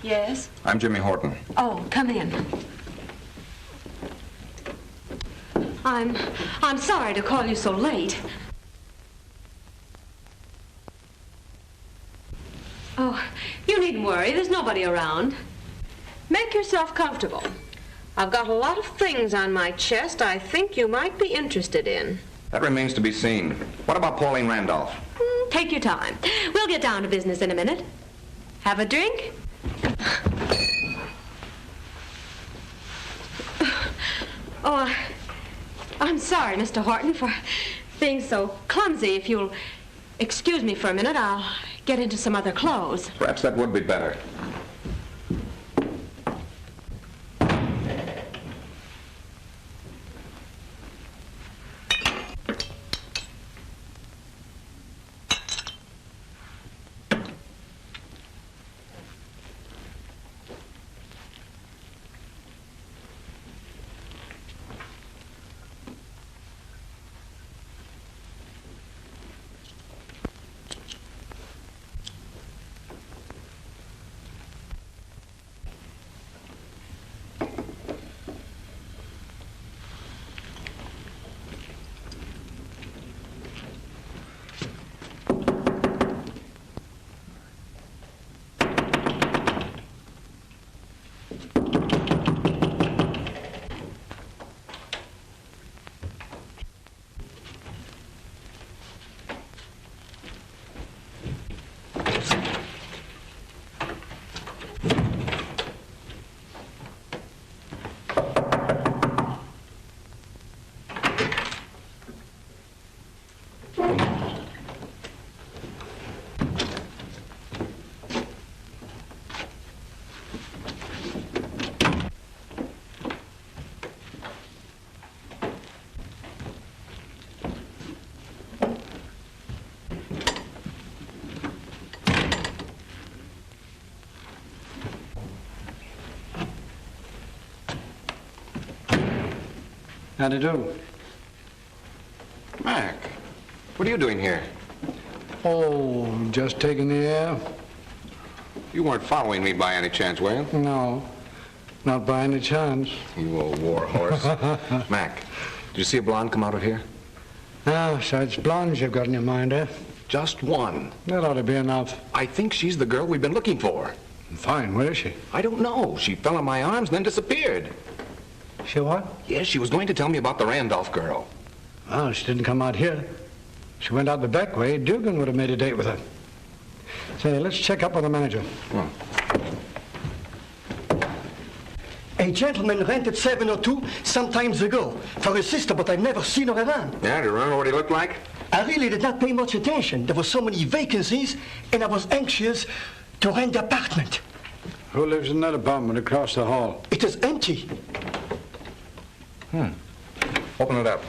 Yes? I'm Jimmy Horton. Oh, come in. I'm sorry to call you so late. Oh, you needn't worry. There's nobody around. Make yourself comfortable. I've got a lot of things on my chest I think you might be interested in. That remains to be seen. What about Pauline Randolph? Take your time. We'll get down to business in a minute. Have a drink? Oh, I'm sorry, Mr. Horton, for being so clumsy. If you'll excuse me for a minute, I'll get into some other clothes. Perhaps that would be better. How'd you do? Mac, what are you doing here? Oh, just taking the air. You weren't following me by any chance, were you? No, not by any chance. You old war horse. Mac, did you see a blonde come out of here? Ah, so it's blondes you've got in your mind, eh? Just one. That ought to be enough. I think she's the girl we've been looking for. Fine, where is she? I don't know. She fell in my arms and then disappeared. She what? Yes, she was going to tell me about the Randolph girl. Oh, she didn't come out here. She went out the back way. Dugan would have made a date with her. Say, let's check up with the manager. A gentleman rented 702 some times ago for his sister, but I've never seen her around. Yeah, do you remember what he looked like? I really did not pay much attention. There were so many vacancies, and I was anxious to rent the apartment. Who lives in that apartment across the hall? It is empty. Open it up.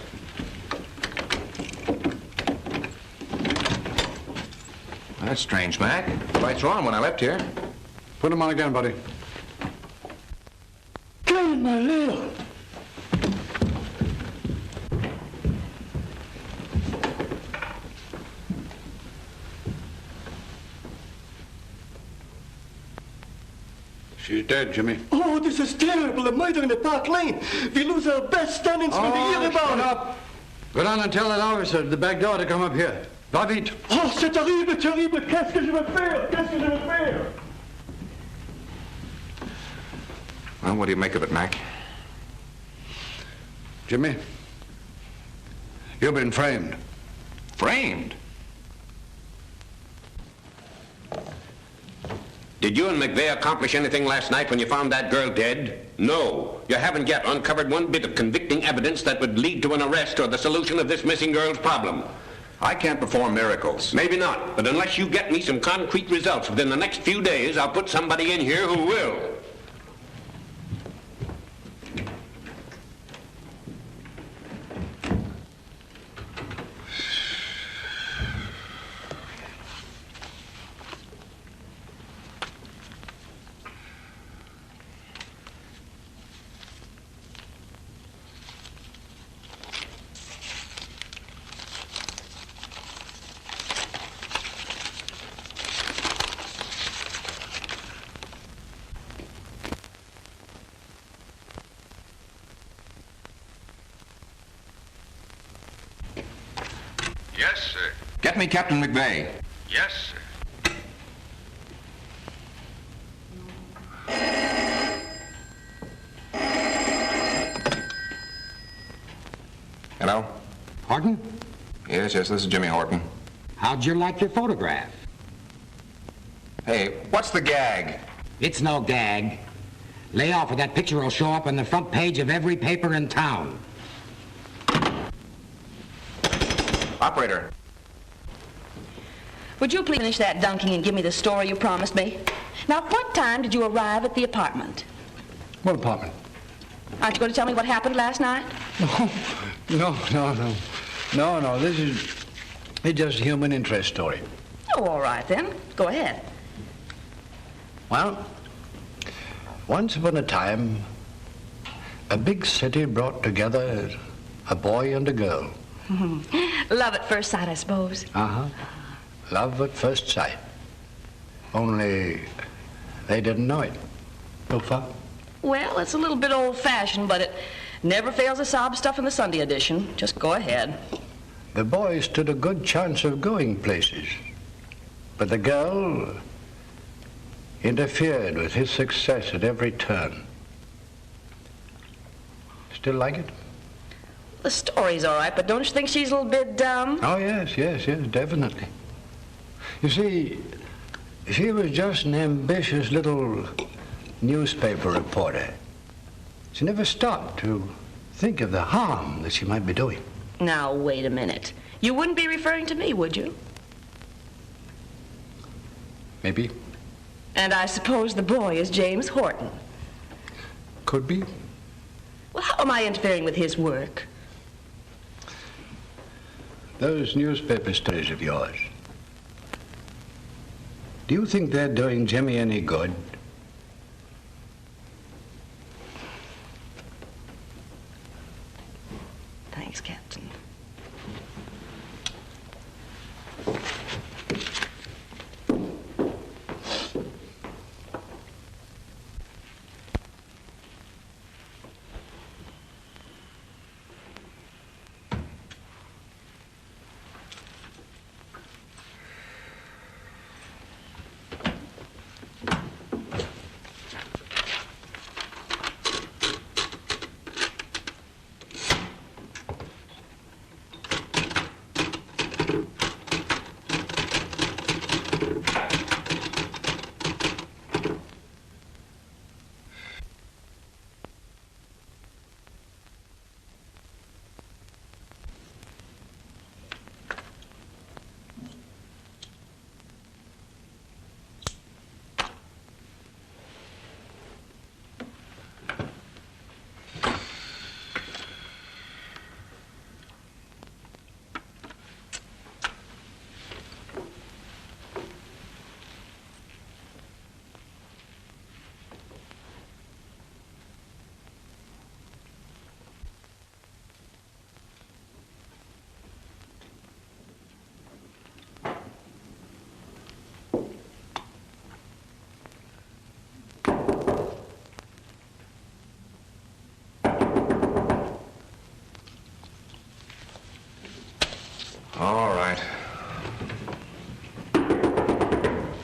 That's strange, Mac. Lights were on when I left here. Put them on again, buddy. God, my little. She's dead, Jimmy. Oh, this is terrible. A murder in the Park Lane. We lose our best tenants when we hear about shut it. up. Go down and tell that officer at the back door to come up here. Va vite. Oh, c'est terrible, terrible. Qu'est-ce que je vais faire? Qu'est-ce que je vais faire? Well, what do you make of it, Mac? Jimmy, you've been framed. Framed? Did you and McVeigh accomplish anything last night when you found that girl dead? No. You haven't yet uncovered one bit of convicting evidence that would lead to an arrest or the solution of this missing girl's problem. I can't perform miracles. Maybe not, but unless you get me some concrete results within the next few days, I'll put somebody in here who will. Get me Captain McVeigh. Yes, sir. Hello? Horton? Yes, this is Jimmy Horton. How'd you like your photograph? Hey, what's the gag? It's no gag. Lay off or that picture will show up on the front page of every paper in town. Operator. Would you please finish that dunking and give me the story you promised me? Now, what time did you arrive at the apartment? What apartment? Aren't you going to tell me what happened last night? No. It's just a human interest story. Oh, all right then. Go ahead. Well, once upon a time, a big city brought together a boy and a girl. Love at first sight, I suppose. Uh-huh. Love at first sight. Only they didn't know it. So far. Well, it's a little bit old-fashioned, but it never fails to sob stuff in the Sunday edition. Just go ahead. The boy stood a good chance of going places, but the girl interfered with his success at every turn. Still like it? The story's all right, but don't you think she's a little bit dumb? Oh, yes, definitely. You see, she was just an ambitious little newspaper reporter. She never stopped to think of the harm that she might be doing. Now, wait a minute. You wouldn't be referring to me, would you? Maybe. And I suppose the boy is James Horton. Could be. Well, how am I interfering with his work? Those newspaper stories of yours, do you think they're doing Jimmy any good? Thanks, Captain. All right.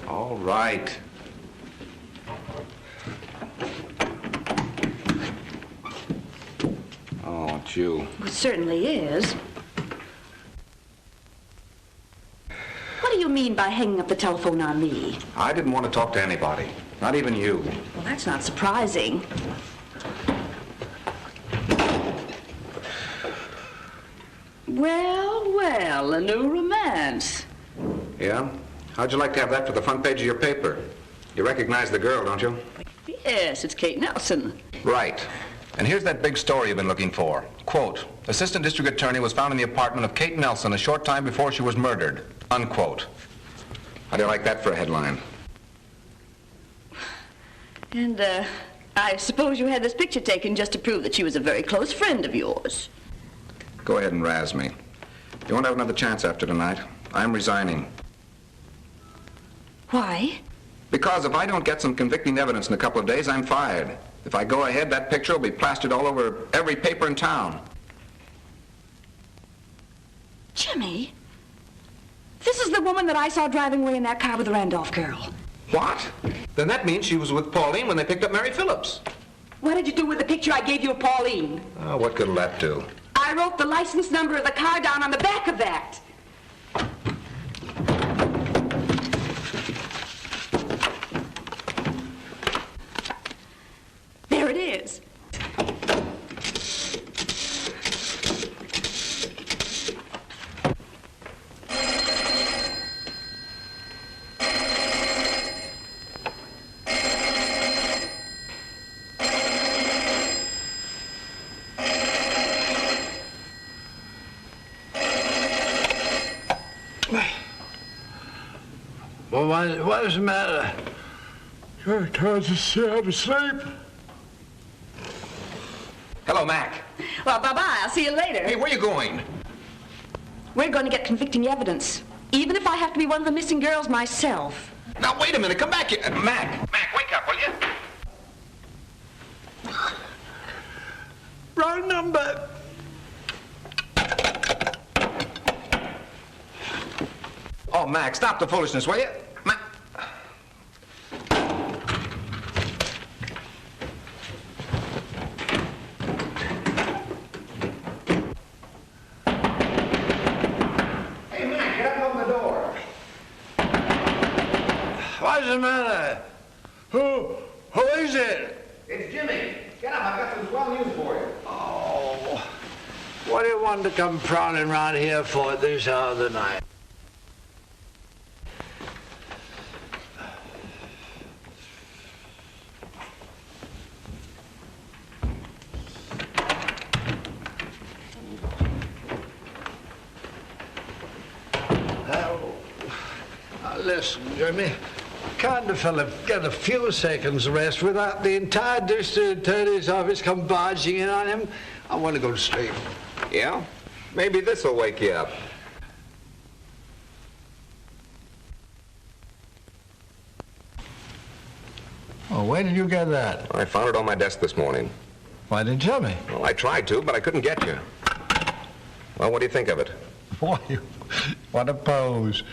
All right. Oh, it's you. It certainly is. What do you mean by hanging up the telephone on me? I didn't want to talk to anybody, not even you. Well, that's not surprising. Well, a new romance. Yeah? How'd you like to have that for the front page of your paper? You recognize the girl, don't you? Yes, it's Kate Nelson. Right. And here's that big story you've been looking for. Quote, Assistant District Attorney was found in the apartment of Kate Nelson a short time before she was murdered. Unquote. How do you like that for a headline? And, I suppose you had this picture taken just to prove that she was a very close friend of yours. Go ahead and razz me. You won't have another chance after tonight. I'm resigning. Why? Because if I don't get some convicting evidence in a couple of days, I'm fired. If I go ahead, that picture will be plastered all over every paper in town. Jimmy, This is the woman that I saw driving away in that car with the Randolph girl. What? Then that means she was with Pauline when they picked up Mary Phillips. What did you do with the picture I gave you of Pauline? Oh, what could that do? I wrote the license number of the car down on the back of that. There it is. Well, what's the matter? You're trying to say I'm asleep. Hello, Mac. Well, bye-bye. I'll see you later. Hey, where are you going? We're going to get convicting evidence, even if I have to be one of the missing girls myself. Now, wait a minute. Come back here. Mac. Mac, wake up, will you? Wrong number. Oh, Mac, stop the foolishness, will you? Mac. Hey, Mac, get up and open the door. What's the matter? Who is it? It's Jimmy. Get up, I've got some swell news for you. Oh, what do you want to come prowling around here for at this hour of the night? Listen, Jimmy, can't a fella get a few seconds rest without the entire district attorney's office come barging in on him? I want to go to sleep. Yeah? Maybe this'll wake you up. Oh, where did you get that? I found it on my desk this morning. Why didn't you tell me? Well, I tried to, but I couldn't get you. Well, what do you think of it? Boy, what a pose.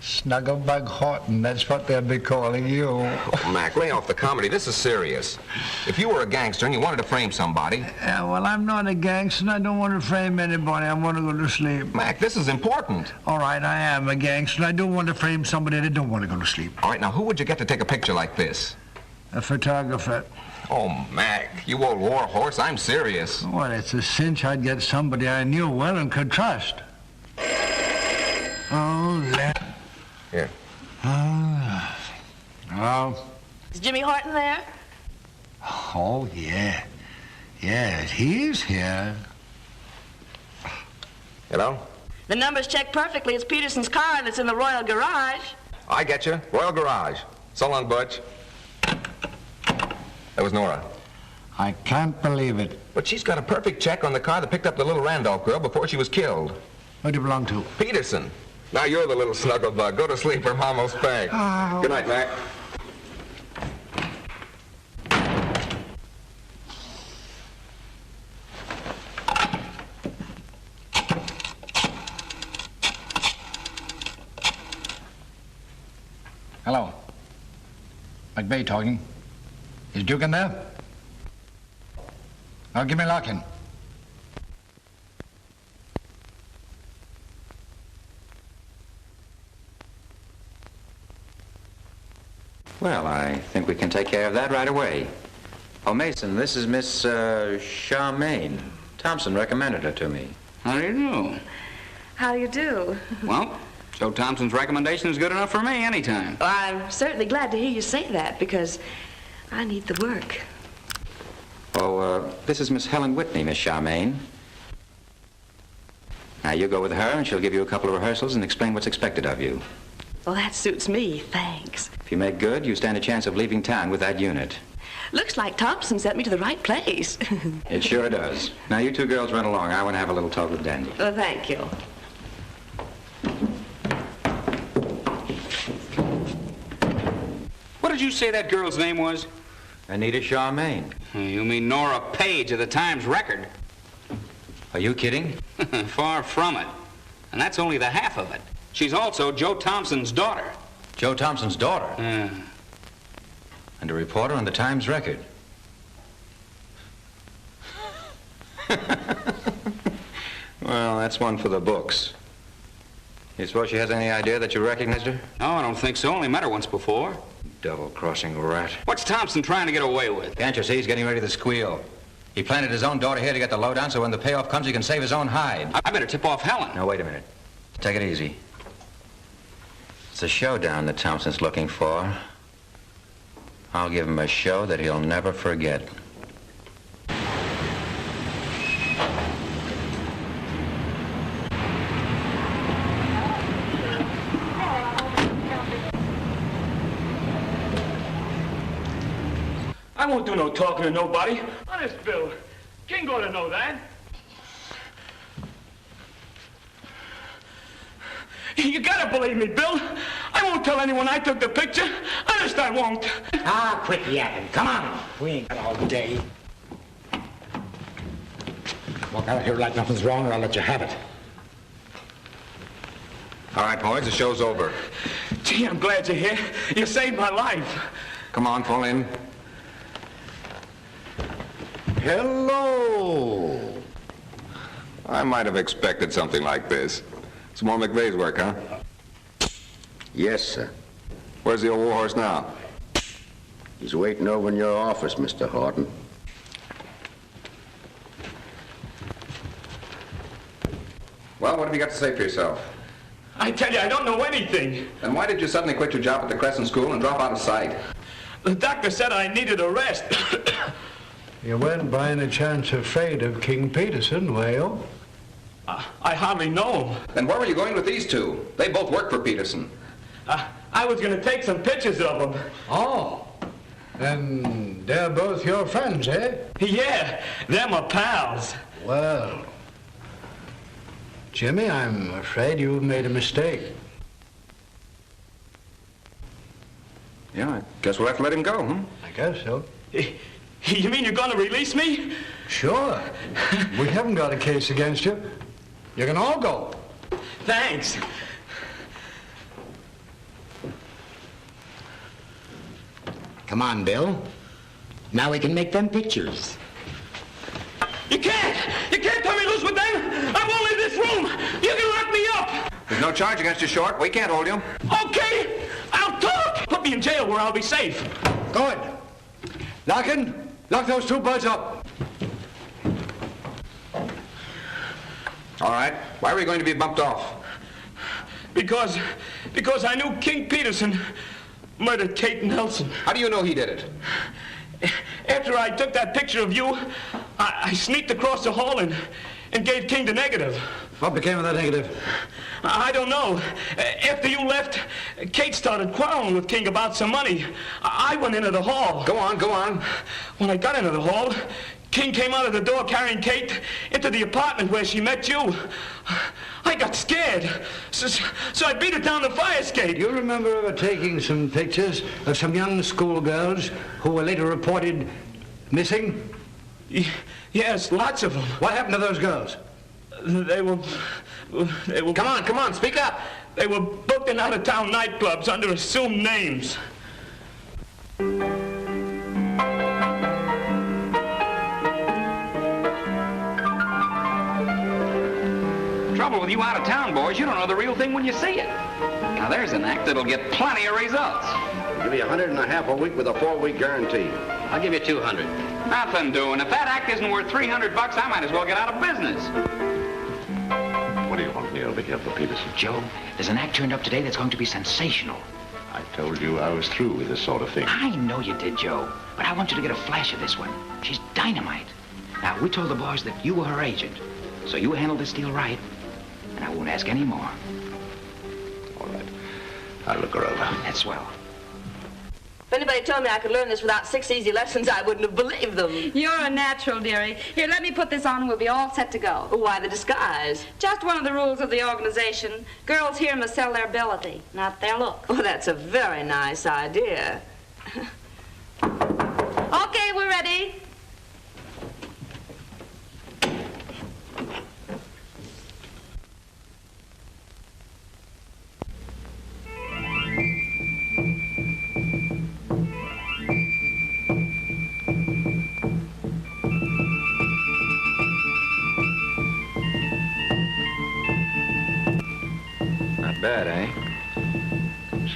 Snugglebug Horton, that's what they'll be calling you. Oh, Mac, lay off the comedy. This is serious. If you were a gangster and you wanted to frame somebody... Yeah, well, I'm not a gangster and I don't want to frame anybody. I want to go to sleep. Mac, this is important. All right, I am a gangster and I don't want to frame somebody that don't want to go to sleep. All right, now, who would you get to take a picture like this? A photographer. Oh, Mac, you old war horse, I'm serious. Well, it's a cinch I'd get somebody I knew well and could trust. Oh, let... Here. Oh. Is Jimmy Horton there? Oh, yeah. Yes, he's here. Hello? The number's checked perfectly. It's Peterson's car and it's in the Royal Garage. I get you. Royal Garage. So long, Butch. That was Nora. I can't believe it. But she's got a perfect check on the car that picked up the little Randolph girl before she was killed. Who do you belong to? Peterson. Now you're the little snugglebug. Go to sleep or Mom will spank. Oh. Good night, Mac. Hello. McVeigh talking. Is Duke in there? Oh, give me a lock-in. Well, I think we can take care of that right away. Oh, Mason, this is Miss Charmaine. Thompson recommended her to me. How do you do? How do you do? Well, Joe Thompson's recommendation is good enough for me anytime. Well, I'm certainly glad to hear you say that because I need the work. Oh, this is Miss Helen Whitney, Miss Charmaine. Now, you go with her and she'll give you a couple of rehearsals and explain what's expected of you. Well, that suits me, thanks. If you make good, you stand a chance of leaving town with that unit. Looks like Thompson sent me to the right place. It sure does. Now, you two girls run along. I want to have a little talk with Dandy. Well, thank you. What did you say that girl's name was? Anita Charmaine. You mean Nora Page of the Times Record. Are you kidding? Far from it. And that's only the half of it. She's also Joe Thompson's daughter. Joe Thompson's daughter? Yeah. And a reporter on the Times Record. Well, that's one for the books. You suppose she has any idea that you recognized her? No, I don't think so. Only met her once before. Double-crossing rat. What's Thompson trying to get away with? Can't you see he's getting ready to squeal? He planted his own daughter here to get the lowdown so when the payoff comes he can save his own hide. I better tip off Helen. Now, wait a minute. Take it easy. It's a showdown that Thompson's looking for. I'll give him a show that he'll never forget. I won't do no talking to nobody. Honest, Bill. King ought to know that. You gotta believe me, Bill. I won't tell anyone I took the picture. Honest, I won't. Ah, quit yapping. Come on. We ain't got all day. Walk out here like nothing's wrong or I'll let you have it. All right, boys, the show's over. Gee, I'm glad you're here. You saved my life. Come on, fall in. Hello. I might have expected something like this. It's more McVeigh's work, huh? Yes, sir. Where's the old warhorse now? He's waiting over in your office, Mr. Horton. Well, what have you got to say for yourself? I tell you, I don't know anything. Then why did you suddenly quit your job at the Crescent School and drop out of sight? The doctor said I needed a rest. You weren't by any chance afraid of King Peterson, were you? I hardly know him. Then where were you going with these two? They both work for Peterson. I was going to take some pictures of them. Oh. Then they're both your friends, eh? Yeah, they're my pals. Well, Jimmy, I'm afraid you've made a mistake. Yeah, I guess we'll have to let him go, huh? I guess so. You mean you're going to release me? Sure. We haven't got a case against you. You can all go. Thanks. Come on, Bill. Now we can make them pictures. You can't! You can't turn me loose with them! I won't leave this room! You can lock me up! There's no charge against you, Short. We can't hold you. Okay! I'll talk! Put me in jail where I'll be safe. Good. Larkin, lock those two birds up. All right. Why were you going to be bumped off? Because I knew King Peterson murdered Kate Nelson. How do you know he did it? After I took that picture of you, I sneaked across the hall and gave King the negative. What became of that negative? I don't know. After you left, Kate started quarreling with King about some money. I went into the hall. Go on, go on. When I got into the hall, King came out of the door carrying Kate into the apartment where she met you. I got scared, so I beat her down the fire escape. Do you remember ever taking some pictures of some young schoolgirls who were later reported missing? Yes, lots of them. What happened to those girls? They were... Come on, speak up. They were booked in out-of-town nightclubs under assumed names. Trouble with you out-of-town boys, you don't know the real thing when you see it. Now, there's an act that'll get plenty of results. I'll give you $150 a week with a 4-week guarantee. I'll give you $200. Nothing doing. If that act isn't worth $300, I might as well get out of business. What do you want me over here for, Peterson? Joe, there's an act turned up today that's going to be sensational. I told you I was through with this sort of thing. I know you did, Joe, but I want you to get a flash of this one. She's dynamite. Now, we told the boys that you were her agent, so you handle this deal right, and I won't ask any more. All right. I'll look her over. That's swell. If anybody told me I could learn this without 6 easy lessons, I wouldn't have believed them. You're a natural, dearie. Here, let me put this on and we'll be all set to go. Why the disguise? Just one of the rules of the organization. Girls here must sell their ability, not their look. Oh, that's a very nice idea. Okay, we're ready.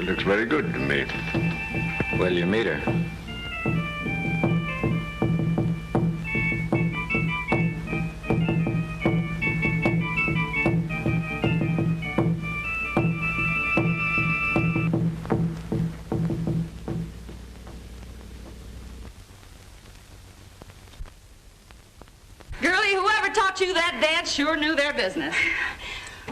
She looks very good to me. Will you meet her? Girlie, whoever taught you that dance sure knew their business.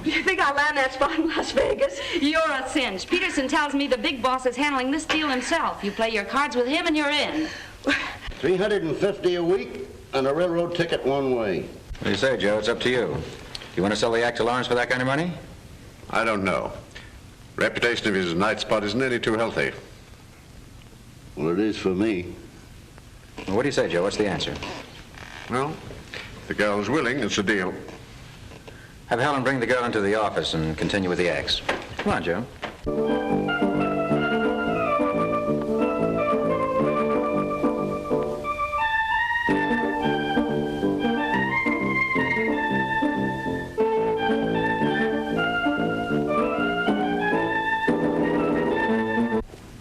Do you think I'll land that spot in Las Vegas? You're a cinch. Peterson tells me the big boss is handling this deal himself. You play your cards with him and you're in. $350 a week and a railroad ticket one way. What do you say, Joe? It's up to you. You want to sell the act to Lawrence for that kind of money? I don't know. Reputation of his night spot isn't any too healthy. Well, it is for me. Well, what do you say, Joe? What's the answer? Well, if the girl's willing, it's a deal. Have Helen bring the girl into the office and continue with the acts. Come on, Joe.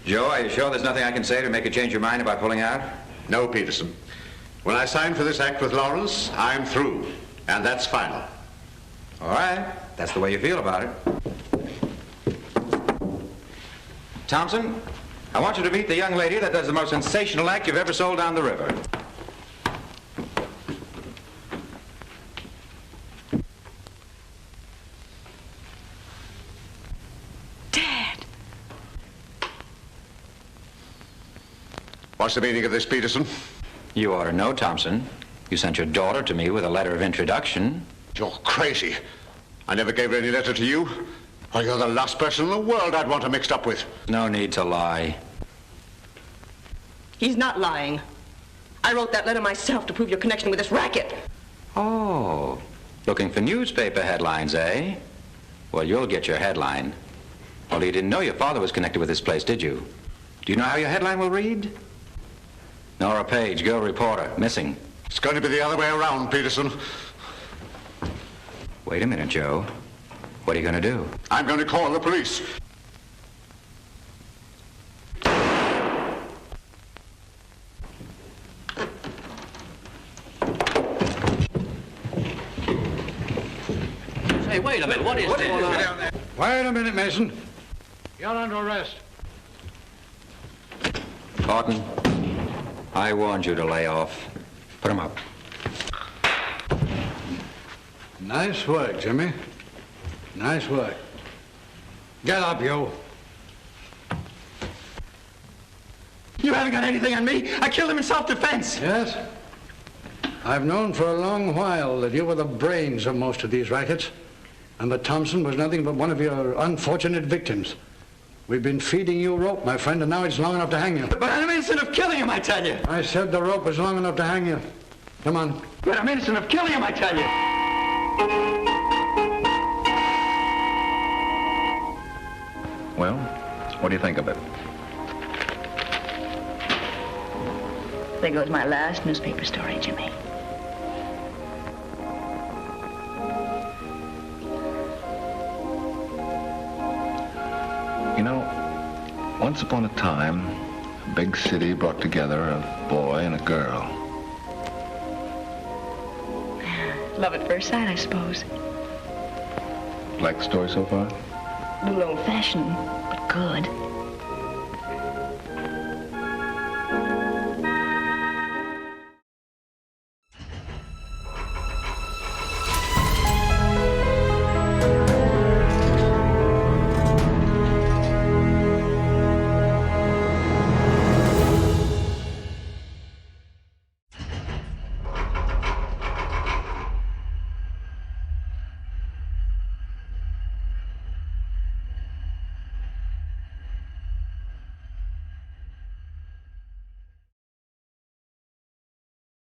Joe, are you sure there's nothing I can say to make you change your mind about pulling out? No, Peterson. When I signed for this act with Lawrence, I'm through. And that's final. All right. That's the way you feel about it. Thompson, I want you to meet the young lady that does the most sensational act you've ever sold down the river. Dad! What's the meaning of this, Peterson? You ought to know, Thompson. You sent your daughter to me with a letter of introduction. You're crazy. I never gave any letter to you. Oh, you're the last person in the world I'd want her mixed up with. No need to lie. He's not lying. I wrote that letter myself to prove your connection with this racket. Oh, looking for newspaper headlines, eh? Well, you'll get your headline. Well, you didn't know your father was connected with this place, did you? Do you know how your headline will read? Nora Page, girl reporter, missing. It's going to be the other way around, Peterson. Wait a minute, Joe. What are you going to do? I'm going to call the police. Hey, wait a minute. What is going on? Wait a minute, Mason. You're under arrest. Horton, I warned you to lay off. Put him up. Nice work, Jimmy. Nice work. Get up, you. You haven't got anything on me. I killed him in self-defense. Yes? I've known for a long while that you were the brains of most of these rackets, and that Thompson was nothing but one of your unfortunate victims. We've been feeding you rope, my friend, and now it's long enough to hang you. But I'm innocent of killing him, I tell you. I said the rope was long enough to hang you. Come on. But I'm innocent of killing him, I tell you. Well, what do you think of it? There goes my last newspaper story, Jimmy. You know, once upon a time, a big city brought together a boy and a girl. Love at first sight, I suppose. Like the story so far? A little old-fashioned, but good.